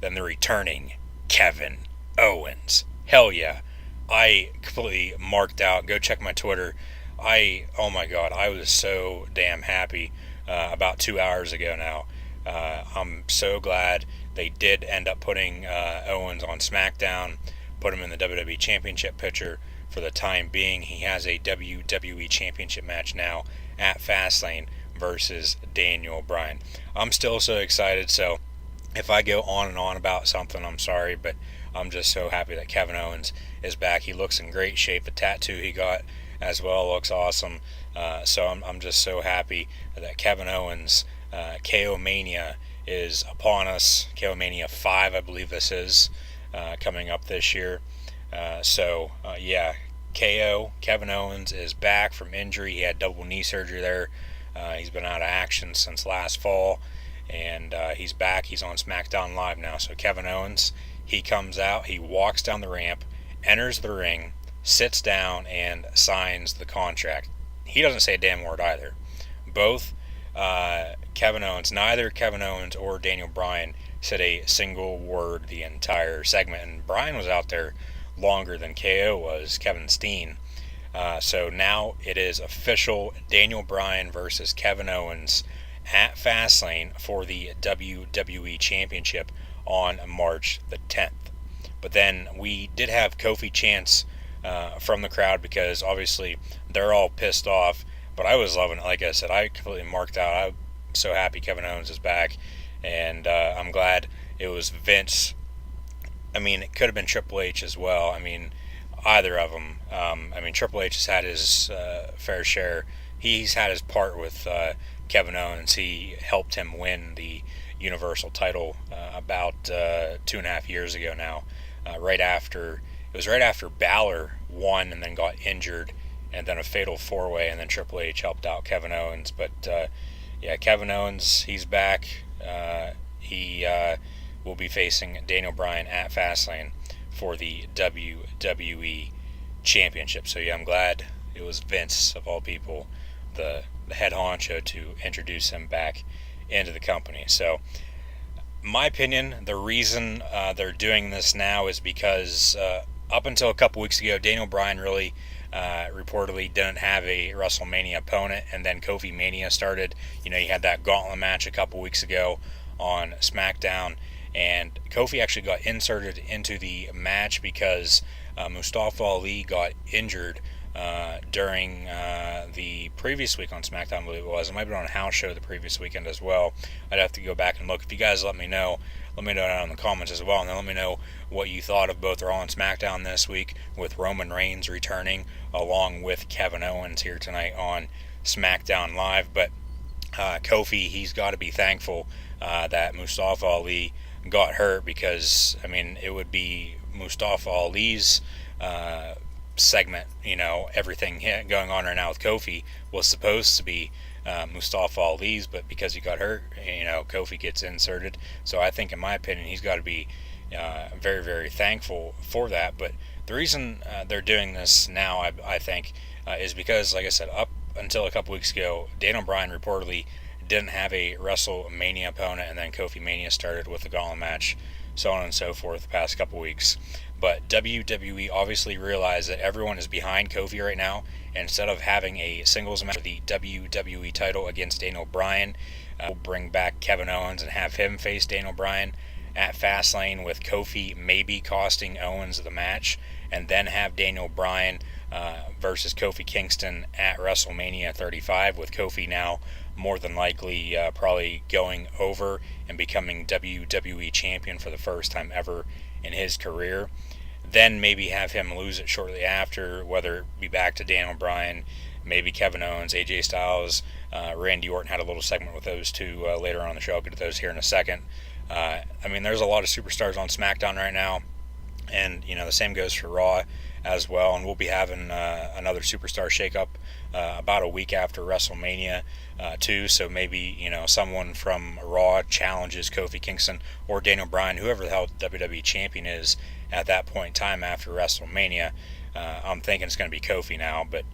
than the returning Kevin Owens. Hell yeah. I completely marked out. Go check my Twitter. Oh my God, I was so damn happy about 2 hours ago now. I'm so glad they did end up putting Owens on SmackDown, put him in the WWE Championship picture for the time being. He has a WWE Championship match now at Fastlane versus Daniel Bryan. I'm still so excited, so if I go on and on about something, I'm sorry, but I'm just so happy that Kevin Owens is back. He looks in great shape. The tattoo he got as well looks awesome. So I'm just so happy that Kevin Owens, KO Mania is upon us. KO Mania 5, I believe this is, coming up this year. Yeah, Kevin Owens is back from injury. He had double knee surgery there. He's been out of action since last fall, and he's back. He's on SmackDown Live now. So Kevin Owens, he comes out, he walks down the ramp, enters the ring, sits down, and signs the contract. He doesn't say a damn word either. Both Kevin Owens, neither Kevin Owens or Daniel Bryan said a single word the entire segment, and Bryan was out there longer than KO was, Kevin Steen. So now it is official, Daniel Bryan versus Kevin Owens at Fastlane for the WWE Championship on March the 10th. But then we did have Kofi chants from the crowd because obviously they're all pissed off, but I was loving it. Like I said, I completely marked out. I'm so happy Kevin Owens is back, and I'm glad it was Vince. I mean, it could have been Triple H as well. I mean, either of them. Triple H has had his fair share. He's had his part with Kevin Owens. He helped him win the Universal title about 2.5 years ago now. Right after Balor won and then got injured, and then a fatal 4-way, and then Triple H helped out Kevin Owens. But Kevin Owens, he's back. He will be facing Daniel Bryan at Fastlane for the WWE Championship. So I'm glad it was Vince, of all people, the head honcho, to introduce him back into the company. So my opinion, the reason they're doing this now is because up until a couple weeks ago, Daniel Bryan really reportedly didn't have a WrestleMania opponent, and then Kofi Mania started. You had that gauntlet match a couple weeks ago on SmackDown, and Kofi actually got inserted into the match because Mustafa Ali got injured during the previous week on SmackDown, I believe it was. It might have been on a house show the previous weekend as well. I'd have to go back and look. If you guys let me know down in the comments as well, and then let me know what you thought of both Raw and SmackDown this week, with Roman Reigns returning along with Kevin Owens here tonight on SmackDown Live. But Kofi, he's got to be thankful that Mustafa Ali got hurt, because it would be Mustafa Ali's segment. Everything going on right now with Kofi was supposed to be Mustafa Ali's, but because he got hurt, Kofi gets inserted. So I think, in my opinion, he's got to be very, very thankful for that. But the reason they're doing this now, I think, is because, like I said, up until a couple weeks ago, Daniel Bryan reportedly didn't have a WrestleMania opponent, and then Kofi Mania started with the gauntlet match, so on and so forth, the past couple weeks. But WWE obviously realized that everyone is behind Kofi right now. Instead of having a singles match for the WWE title against Daniel Bryan, we'll bring back Kevin Owens and have him face Daniel Bryan at Fastlane, with Kofi maybe costing Owens the match, and then have Daniel Bryan versus Kofi Kingston at WrestleMania 35, with Kofi now more than likely probably going over and becoming WWE champion for the first time ever in his career. Then maybe have him lose it shortly after, whether it be back to Daniel Bryan, maybe Kevin Owens, AJ Styles, Randy Orton had a little segment with those two later on in the show. I'll get to those here in a second. There's a lot of superstars on SmackDown right now, and the same goes for Raw as well, and we'll be having another superstar shakeup about a week after WrestleMania too. So maybe someone from Raw challenges Kofi Kingston or Daniel Bryan, whoever the hell WWE champion is at that point in time after WrestleMania. I'm thinking it's going to be Kofi now, but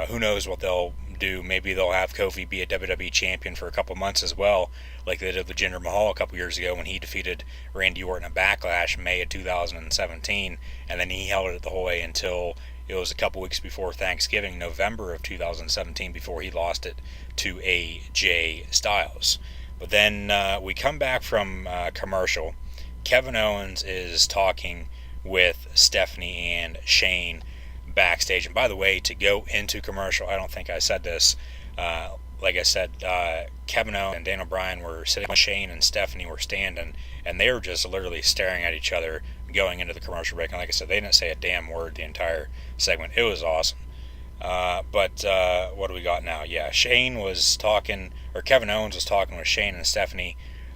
who knows what they'll do. Maybe they'll have Kofi be a WWE champion for a couple months as well, like they did with Jinder Mahal a couple years ago when he defeated Randy Orton at Backlash in May of 2017, and then he held it the whole way until it was a couple weeks before Thanksgiving, November of 2017, before he lost it to AJ Styles. But then we come back from commercial. Kevin Owens is talking with Stephanie and Shane backstage. And by the way, to go into commercial, I don't think I said this. Like I said, Kevin Owens and Daniel Bryan were sitting, Shane and Stephanie were standing, and they were just literally staring at each other going into the commercial break. And like I said, they didn't say a damn word the entire segment. It was awesome. But what do we got now? Yeah, Kevin Owens was talking with Shane and Stephanie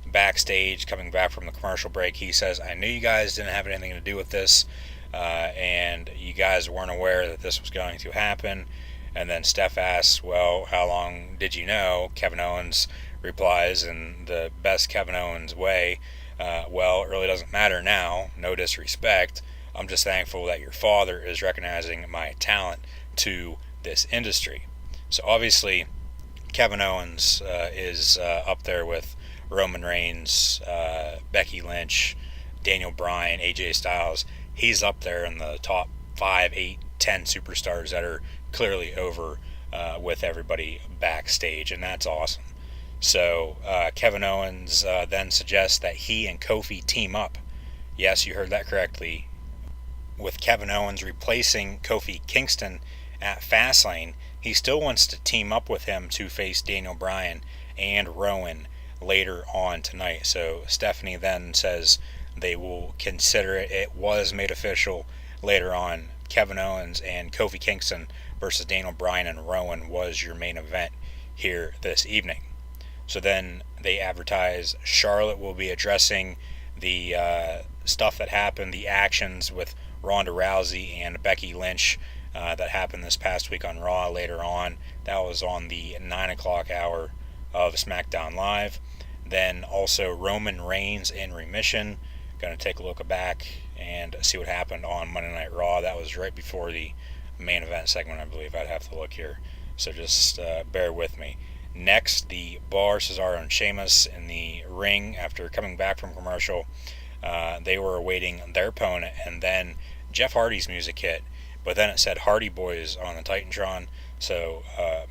backstage coming back from the commercial break. He says, I knew you guys didn't have anything to do with this, and you guys weren't aware that this was going to happen. And then Steph asks, well, how long did you know? Kevin Owens replies in the best Kevin Owens way, well, it really doesn't matter now, no disrespect. I'm just thankful that your father is recognizing my talent to this industry. So obviously, Kevin Owens is up there with Roman Reigns, Becky Lynch, Daniel Bryan, AJ Styles. He's up there in the top 5, 8, 10 superstars that are clearly over with everybody backstage, and that's awesome. So Kevin Owens then suggests that he and Kofi team up. Yes, you heard that correctly. With Kevin Owens replacing Kofi Kingston at Fastlane, he still wants to team up with him to face Daniel Bryan and Rowan later on tonight. So Stephanie then says they will consider it. It was made official later on. Kevin Owens and Kofi Kingston versus Daniel Bryan and Rowan was your main event here this evening. So then they advertise Charlotte will be addressing the stuff that happened, the actions with Ronda Rousey and Becky Lynch that happened this past week on Raw later on. That was on the 9 o'clock hour of SmackDown Live. Then also Roman Reigns in remission. Going to take a look back and see what happened on Monday Night Raw. That was right before the main event segment, I believe. I'd have to look here. So just bear with me. Next, the Bar, Cesaro, and Sheamus in the ring after coming back from commercial. They were awaiting their opponent, and then Jeff Hardy's music hit. But then it said Hardy Boys on the Titantron. So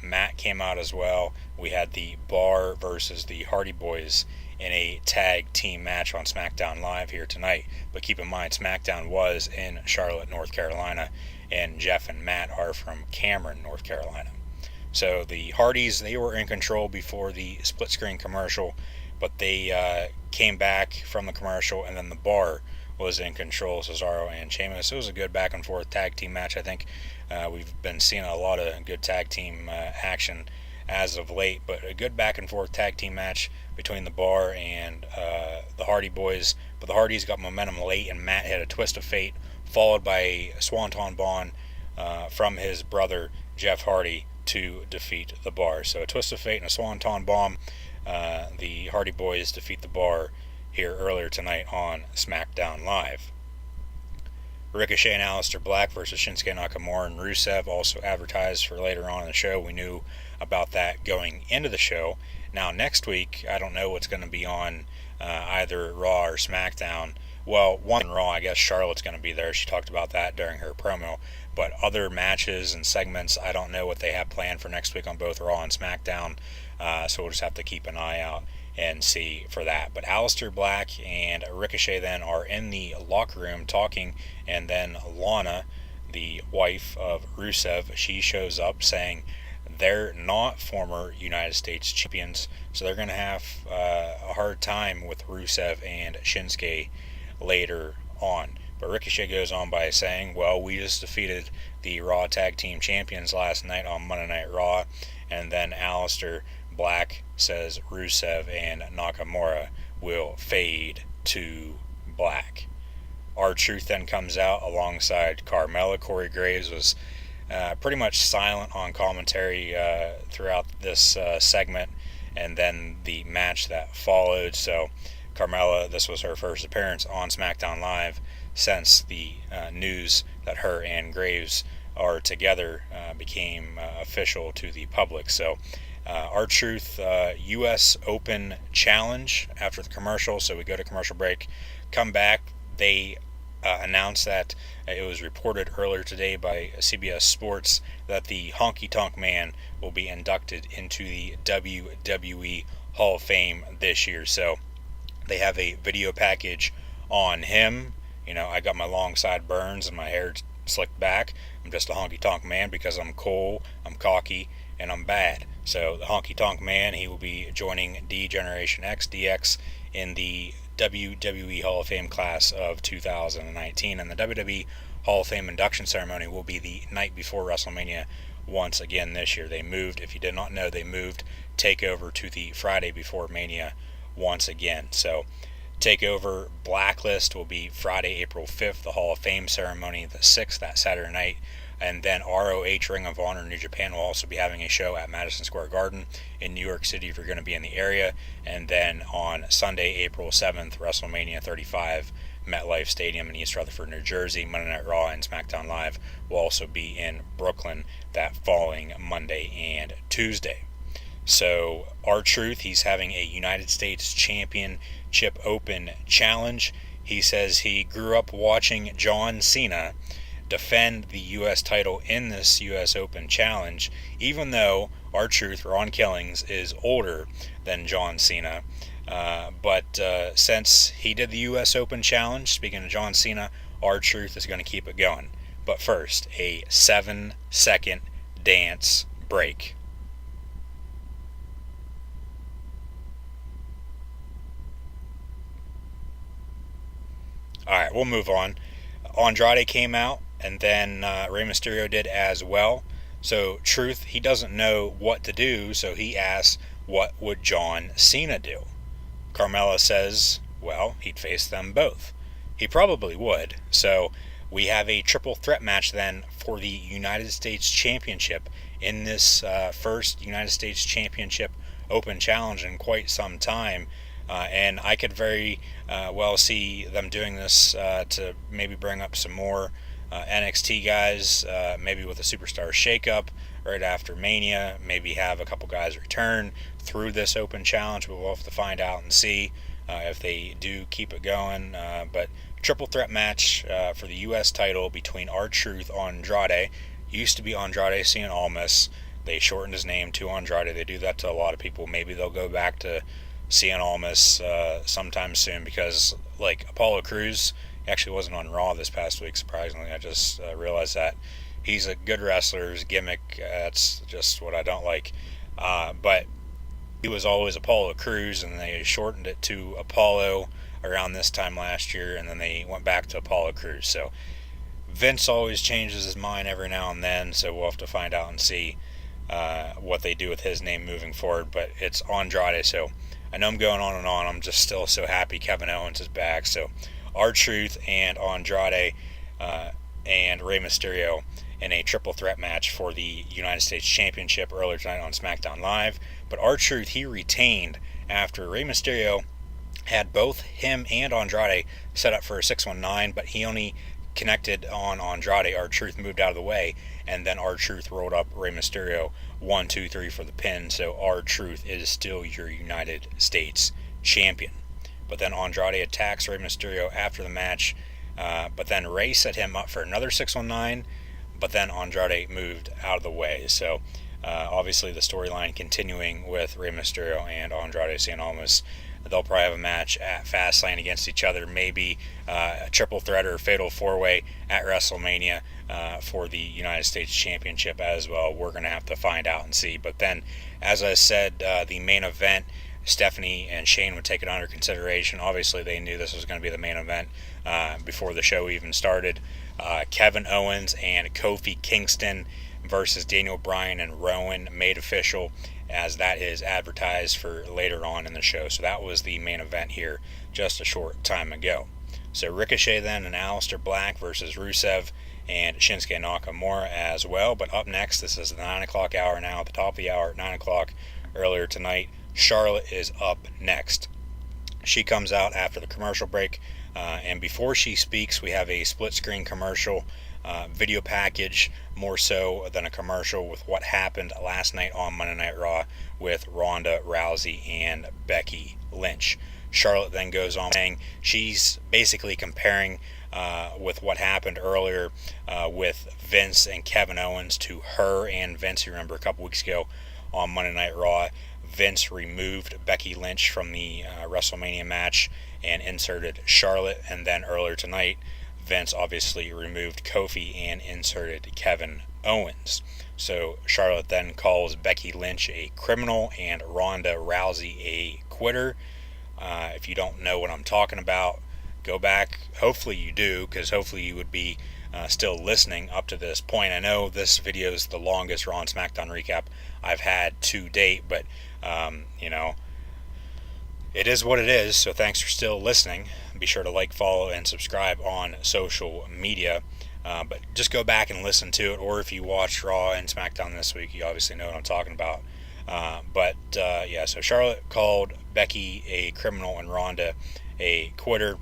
Matt came out as well. We had the Bar versus the Hardy Boys in a tag team match on SmackDown Live here tonight. But keep in mind, SmackDown was in Charlotte, North Carolina, and Jeff and Matt are from Cameron, North Carolina. So the Hardys, they were in control before the split screen commercial, but they came back from the commercial, and then the Bar was in control, Cesaro and Sheamus. It was a good back and forth tag team match. I think we've been seeing a lot of good tag team action as of late, but a good back and forth tag team match between the Bar and the Hardy Boys. But the Hardys got momentum late, and Matt hit a twist of fate, followed by a Swanton Bomb from his brother Jeff Hardy to defeat the Bar. So a twist of fate and a Swanton Bomb. The Hardy Boys defeat the Bar here earlier tonight on SmackDown Live. Ricochet and Aleister Black versus Shinsuke Nakamura and Rusev also advertised for later on in the show. We knew about that going into the show. Now next week, I don't know what's going to be on either Raw or SmackDown. Well, one Raw, I guess Charlotte's going to be there. She talked about that during her promo. But other matches and segments, I don't know what they have planned for next week on both Raw and SmackDown. So we'll just have to keep an eye out and see for that. But Aleister Black and Ricochet then are in the locker room talking, and then Lana, the wife of Rusev, she shows up saying they're not former United States champions, so they're going to have a hard time with Rusev and Shinsuke later on. But Ricochet goes on by saying, well, we just defeated the Raw Tag Team Champions last night on Monday Night Raw. And then Aleister Black says Rusev and Nakamura will fade to black. R-Truth then comes out alongside Carmella. Corey Graves was pretty much silent on commentary throughout this segment, and then the match that followed. So Carmella, this was her first appearance on SmackDown Live since the news that her and Graves are together became official to the public. So R-Truth U.S. Open Challenge after the commercial. So we go to commercial break, come back. They announced that it was reported earlier today by CBS Sports that the Honky Tonk Man will be inducted into the WWE Hall of Fame this year. So they have a video package on him. You know, I got my long side burns and my hair slicked back. I'm just a honky tonk man because I'm cool, I'm cocky, and I'm bad. So the Honky Tonk Man, he will be joining D-Generation X, DX, in the WWE Hall of Fame class of 2019. And the WWE Hall of Fame induction ceremony will be the night before WrestleMania once again this year. They moved, if you did not know, they moved TakeOver to the Friday before Mania once again. So TakeOver Blacklist will be Friday, April 5th. The Hall of Fame ceremony, the 6th, that Saturday night. And then ROH Ring of Honor New Japan will also be having a show at Madison Square Garden in New York City if you're going to be in the area. And then on Sunday, April 7th, WrestleMania 35, MetLife Stadium in East Rutherford, New Jersey. Monday Night Raw and SmackDown Live will also be in Brooklyn that following Monday and Tuesday. So R-Truth, he's having a United States Championship Open Challenge. He says he grew up watching John Cena defend the U.S. title in this U.S. Open Challenge, even though R-Truth, Ron Killings, is older than John Cena. But since he did the U.S. Open Challenge, speaking of John Cena, R-Truth is going to keep it going. But first, a 7-second dance break. Alright, we'll move on. Andrade came out, and then Rey Mysterio did as well. So Truth, he doesn't know what to do, so he asks, what would John Cena do? Carmella says, well, he'd face them both. He probably would. So we have a triple threat match then for the United States Championship in this first United States Championship Open Challenge in quite some time. And I could very well see them doing this to maybe bring up some more NXT guys, maybe with a superstar shakeup right after Mania, maybe have a couple guys return through this Open Challenge. We'll have to find out and see if they do keep it going. But triple threat match for the U.S. title between R-Truth, Andrade. Used to be Andrade Cien Almas. They shortened his name to Andrade. They do that to a lot of people. Maybe they'll go back to Cien Almas sometime soon, because like Apollo Crews actually wasn't on Raw this past week, surprisingly. I just realized that. He's a good wrestler. His gimmick, that's just what I don't like. But he was always Apollo Crews, and they shortened it to Apollo around this time last year, and then they went back to Apollo Crews. So Vince always changes his mind every now and then, so we'll have to find out and see what they do with his name moving forward. But it's Andrade, so I know I'm going on and on. I'm just still so happy Kevin Owens is back. So R-Truth and Andrade and Rey Mysterio in a triple threat match for the United States Championship earlier tonight on SmackDown Live. But R-Truth, he retained after Rey Mysterio had both him and Andrade set up for a 619, but he only connected on Andrade. R-Truth moved out of the way, and then R-Truth rolled up Rey Mysterio 1, 2, 3 for the pin. So R-Truth is still your United States champion. But then Andrade attacks Rey Mysterio after the match, but then Rey set him up for another 619, but then Andrade moved out of the way. So obviously the storyline continuing with Rey Mysterio and Andrade Cien Almas. They'll probably have a match at Fastlane against each other, maybe a triple threat or a fatal four-way at WrestleMania for the United States Championship as well. We're going to have to find out and see. But then, as I said, the main event, Stephanie and Shane would take it under consideration. Obviously, they knew this was going to be the main event before the show even started. Kevin Owens and Kofi Kingston versus Daniel Bryan and Rowan made official, as that is advertised for later on in the show. So that was the main event here just a short time ago. So Ricochet then and Aleister Black versus Rusev and Shinsuke Nakamura as well. But up next, this is the 9 o'clock hour now, at the top of the hour at 9 o'clock earlier tonight. Charlotte is up next. She comes out after the commercial break, and before she speaks, we have a split-screen commercial video package, more so than a commercial, with what happened last night on Monday Night Raw with Ronda Rousey and Becky Lynch. Charlotte then goes on saying she's basically comparing with what happened earlier with Vince and Kevin Owens to her and Vince. You remember a couple weeks ago on Monday Night Raw, Vince removed Becky Lynch from the WrestleMania match and inserted Charlotte, and then earlier tonight, Vince obviously removed Kofi and inserted Kevin Owens. So Charlotte then calls Becky Lynch a criminal and Ronda Rousey a quitter. If you don't know what I'm talking about, go back. Hopefully you do, because hopefully you would be still listening up to this point. I know this video is the longest Raw and SmackDown recap I've had to date, but it is what it is, so thanks for still listening. Be sure to like, follow, and subscribe on social media. But just go back and listen to it, or if you watched Raw and SmackDown this week, you obviously know what I'm talking about. So Charlotte called Becky a criminal and Ronda a quitter.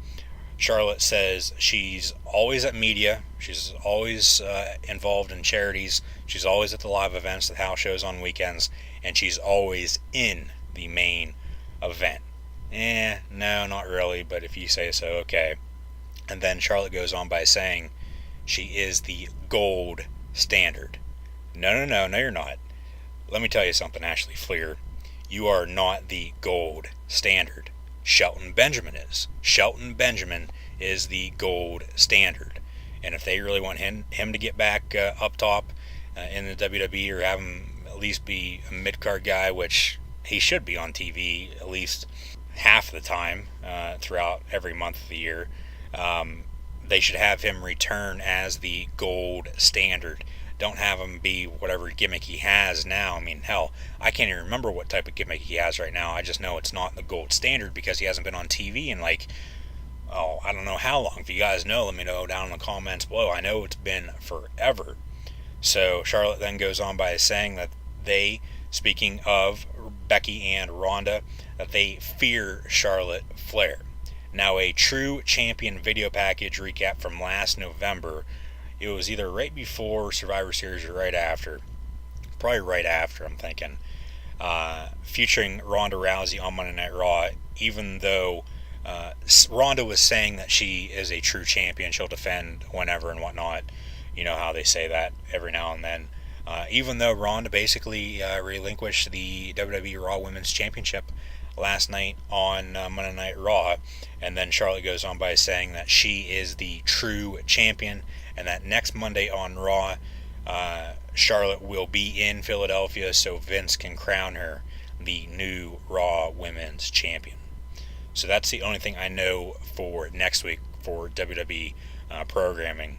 Charlotte says she's always at media, she's always involved in charities, she's always at the live events, the house shows on weekends, and she's always in the main event. No, not really, but if you say so, okay. And then Charlotte goes on by saying she is the gold standard. No, you're not. Let me tell you something, Ashley Fleer. You are not the gold standard. Shelton Benjamin is. Shelton Benjamin is the gold standard. And if they really want him to get back up top in the WWE, or have him at least be a mid-card guy, which he should be on TV at least half the time throughout every month of the year, they should have him return as the gold standard. Don't have him be whatever gimmick he has now. I mean, hell, I can't even remember what type of gimmick he has right now. I just know it's not the gold standard because he hasn't been on TV in I don't know how long. If you guys know, let me know down in the comments below. I know it's been forever. So Charlotte then goes on by saying that they, speaking of Becky and Ronda, that they fear Charlotte Flair. Now, a true champion video package recap from last November. It was either right before Survivor Series or right after. Probably right after, I'm thinking. Featuring Ronda Rousey on Monday Night Raw, even though Ronda was saying that she is a true champion, she'll defend whenever and whatnot. You know how they say that every now and then. Even though Ronda basically relinquished the WWE Raw Women's Championship last night on Monday Night Raw, and then Charlotte goes on by saying that she is the true champion, and that next Monday on Raw, Charlotte will be in Philadelphia so Vince can crown her the new Raw Women's Champion. So that's the only thing I know for next week for WWE programming,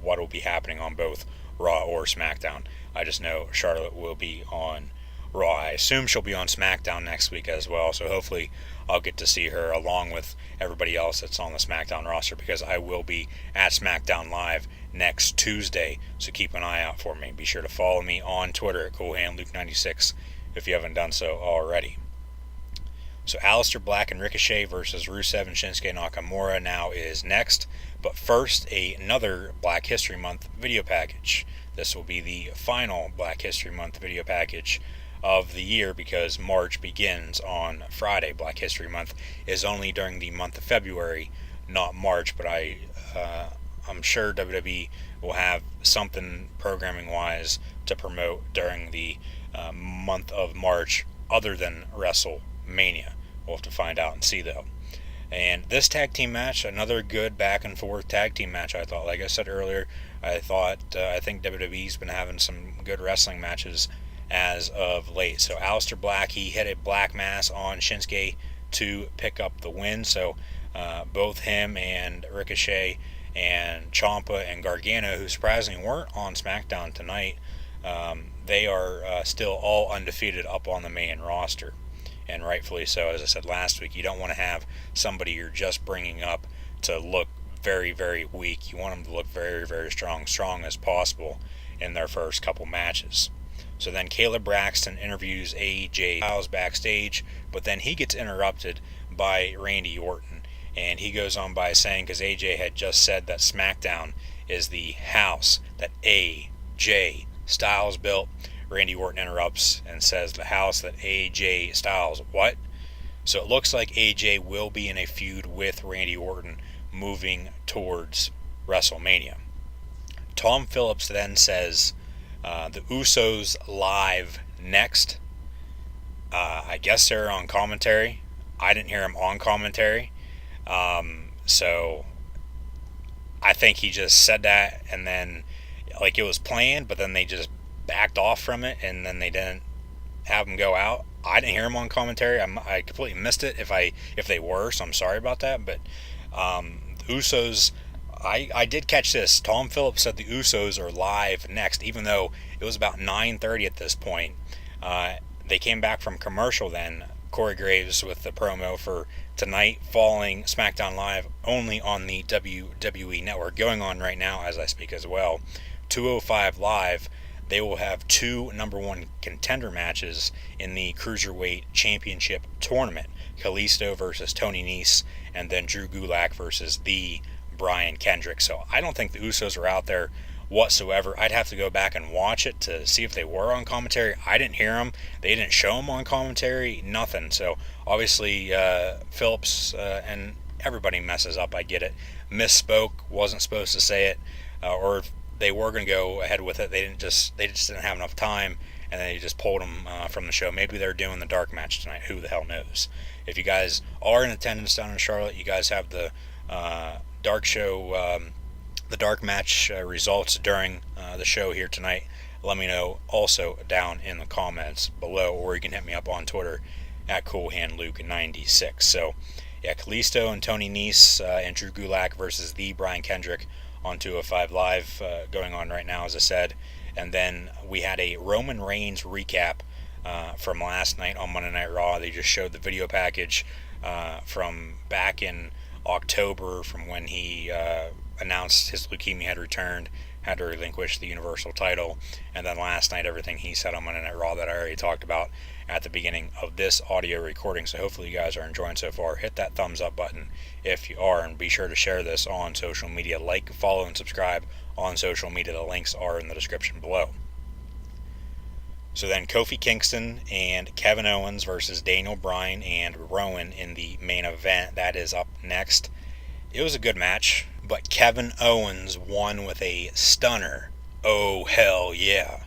what will be happening on both Raw or SmackDown. I just know Charlotte will be on Raw. I assume she'll be on SmackDown next week as well, so hopefully I'll get to see her along with everybody else that's on the SmackDown roster, because I will be at SmackDown Live next Tuesday, so keep an eye out for me. Be sure to follow me on Twitter at CoolHandLuke96 if you haven't done so already. So Aleister Black and Ricochet versus Rusev and Shinsuke Nakamura now is next, but first another Black History Month video package. This will be the final Black History Month video package of the year, because March begins on Friday. Black History Month is only during the month of February, not March, but I'm sure WWE will have something programming-wise to promote during the month of March other than WrestleMania. We'll have to find out and see, though. And this tag team match, another good back-and-forth tag team match, I thought. Like I said earlier, I think WWE's been having some good wrestling matches as of late. So Aleister Black, he hit a black mass on Shinsuke to pick up the win. So both him and Ricochet and Ciampa and Gargano, who surprisingly weren't on SmackDown tonight, they are still all undefeated up on the main roster. And rightfully so. As I said last week, you don't want to have somebody you're just bringing up to look very, very weak. You want them to look very, very strong as possible in their first couple matches. So then Caleb Braxton interviews AJ Styles backstage, but then he gets interrupted by Randy Orton. And he goes on by saying, because AJ had just said that SmackDown is the house that AJ Styles built, Randy Orton interrupts and says, the house that AJ Styles, what? So it looks like AJ will be in a feud with Randy Orton moving towards WrestleMania. Tom Phillips then says, the Usos live next. I guess they're on commentary. I didn't hear him on commentary. So I think he just said that and then like it was planned, but then they just backed off from it and then they didn't have him go out. I didn't hear him on commentary. I completely missed it if they were, so I'm sorry about that. But the Usos, I did catch this. Tom Phillips said the Usos are live next, even though it was about 9:30 at this point. They came back from commercial then. Corey Graves with the promo for tonight, following SmackDown Live only on the WWE Network, going on right now as I speak as well. 205 Live. They will have 2 number 1 contender matches in the Cruiserweight Championship Tournament. Kalisto versus Tony Nese, and then Drew Gulak versus the Brian Kendrick. So I don't think the Usos are out there whatsoever. I'd have to go back and watch it to see if they were on commentary. I didn't hear them. They didn't show them on commentary. Nothing. So obviously Phillips and everybody messes up. I get it. Misspoke. Wasn't supposed to say it. Or if they were going to go ahead with it, they just didn't have enough time, and they just pulled them from the show. Maybe they're doing the dark match tonight. Who the hell knows? If you guys are in attendance down in Charlotte, you guys have the dark show, the dark match results during the show here tonight. Let me know also down in the comments below, or you can hit me up on Twitter at CoolHandLuke96. So, yeah, Kalisto and Tony Nese and Drew Gulak versus the Brian Kendrick on 205 Live going on right now, as I said. And then we had a Roman Reigns recap from last night on Monday Night Raw. They just showed the video package from back in October, from when he announced his leukemia had returned, had to relinquish the Universal title, and then last night everything he said on Monday Night Raw that I already talked about at the beginning of this audio recording. So hopefully you guys are enjoying so far. Hit that thumbs up button if you are, and be sure to share this on social media. Like, follow, and subscribe on social media. The links are in the description below. So then Kofi Kingston and Kevin Owens versus Daniel Bryan and Rowan in the main event. That is up next. It was a good match, but Kevin Owens won with a stunner. Oh, hell yeah.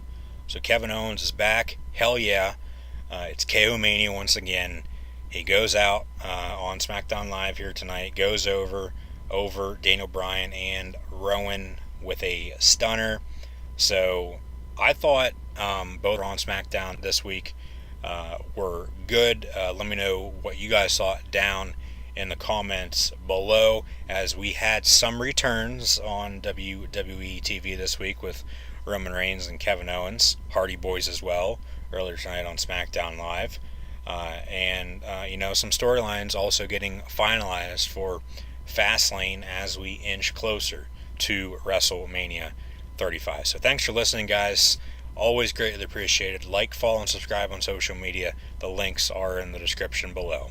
So Kevin Owens is back. Hell yeah. It's KO Mania once again. He goes out on SmackDown Live here tonight, goes over Daniel Bryan and Rowan with a stunner. So I thought both on SmackDown this week were good. Let me know what you guys thought down in the comments below, as we had some returns on WWE TV this week with Roman Reigns and Kevin Owens, Hardy Boys as well, earlier tonight on SmackDown Live. And some storylines also getting finalized for Fastlane as we inch closer to WrestleMania 35. So thanks for listening, guys. Always greatly appreciated. Like, follow, and subscribe on social media. The links are in the description below.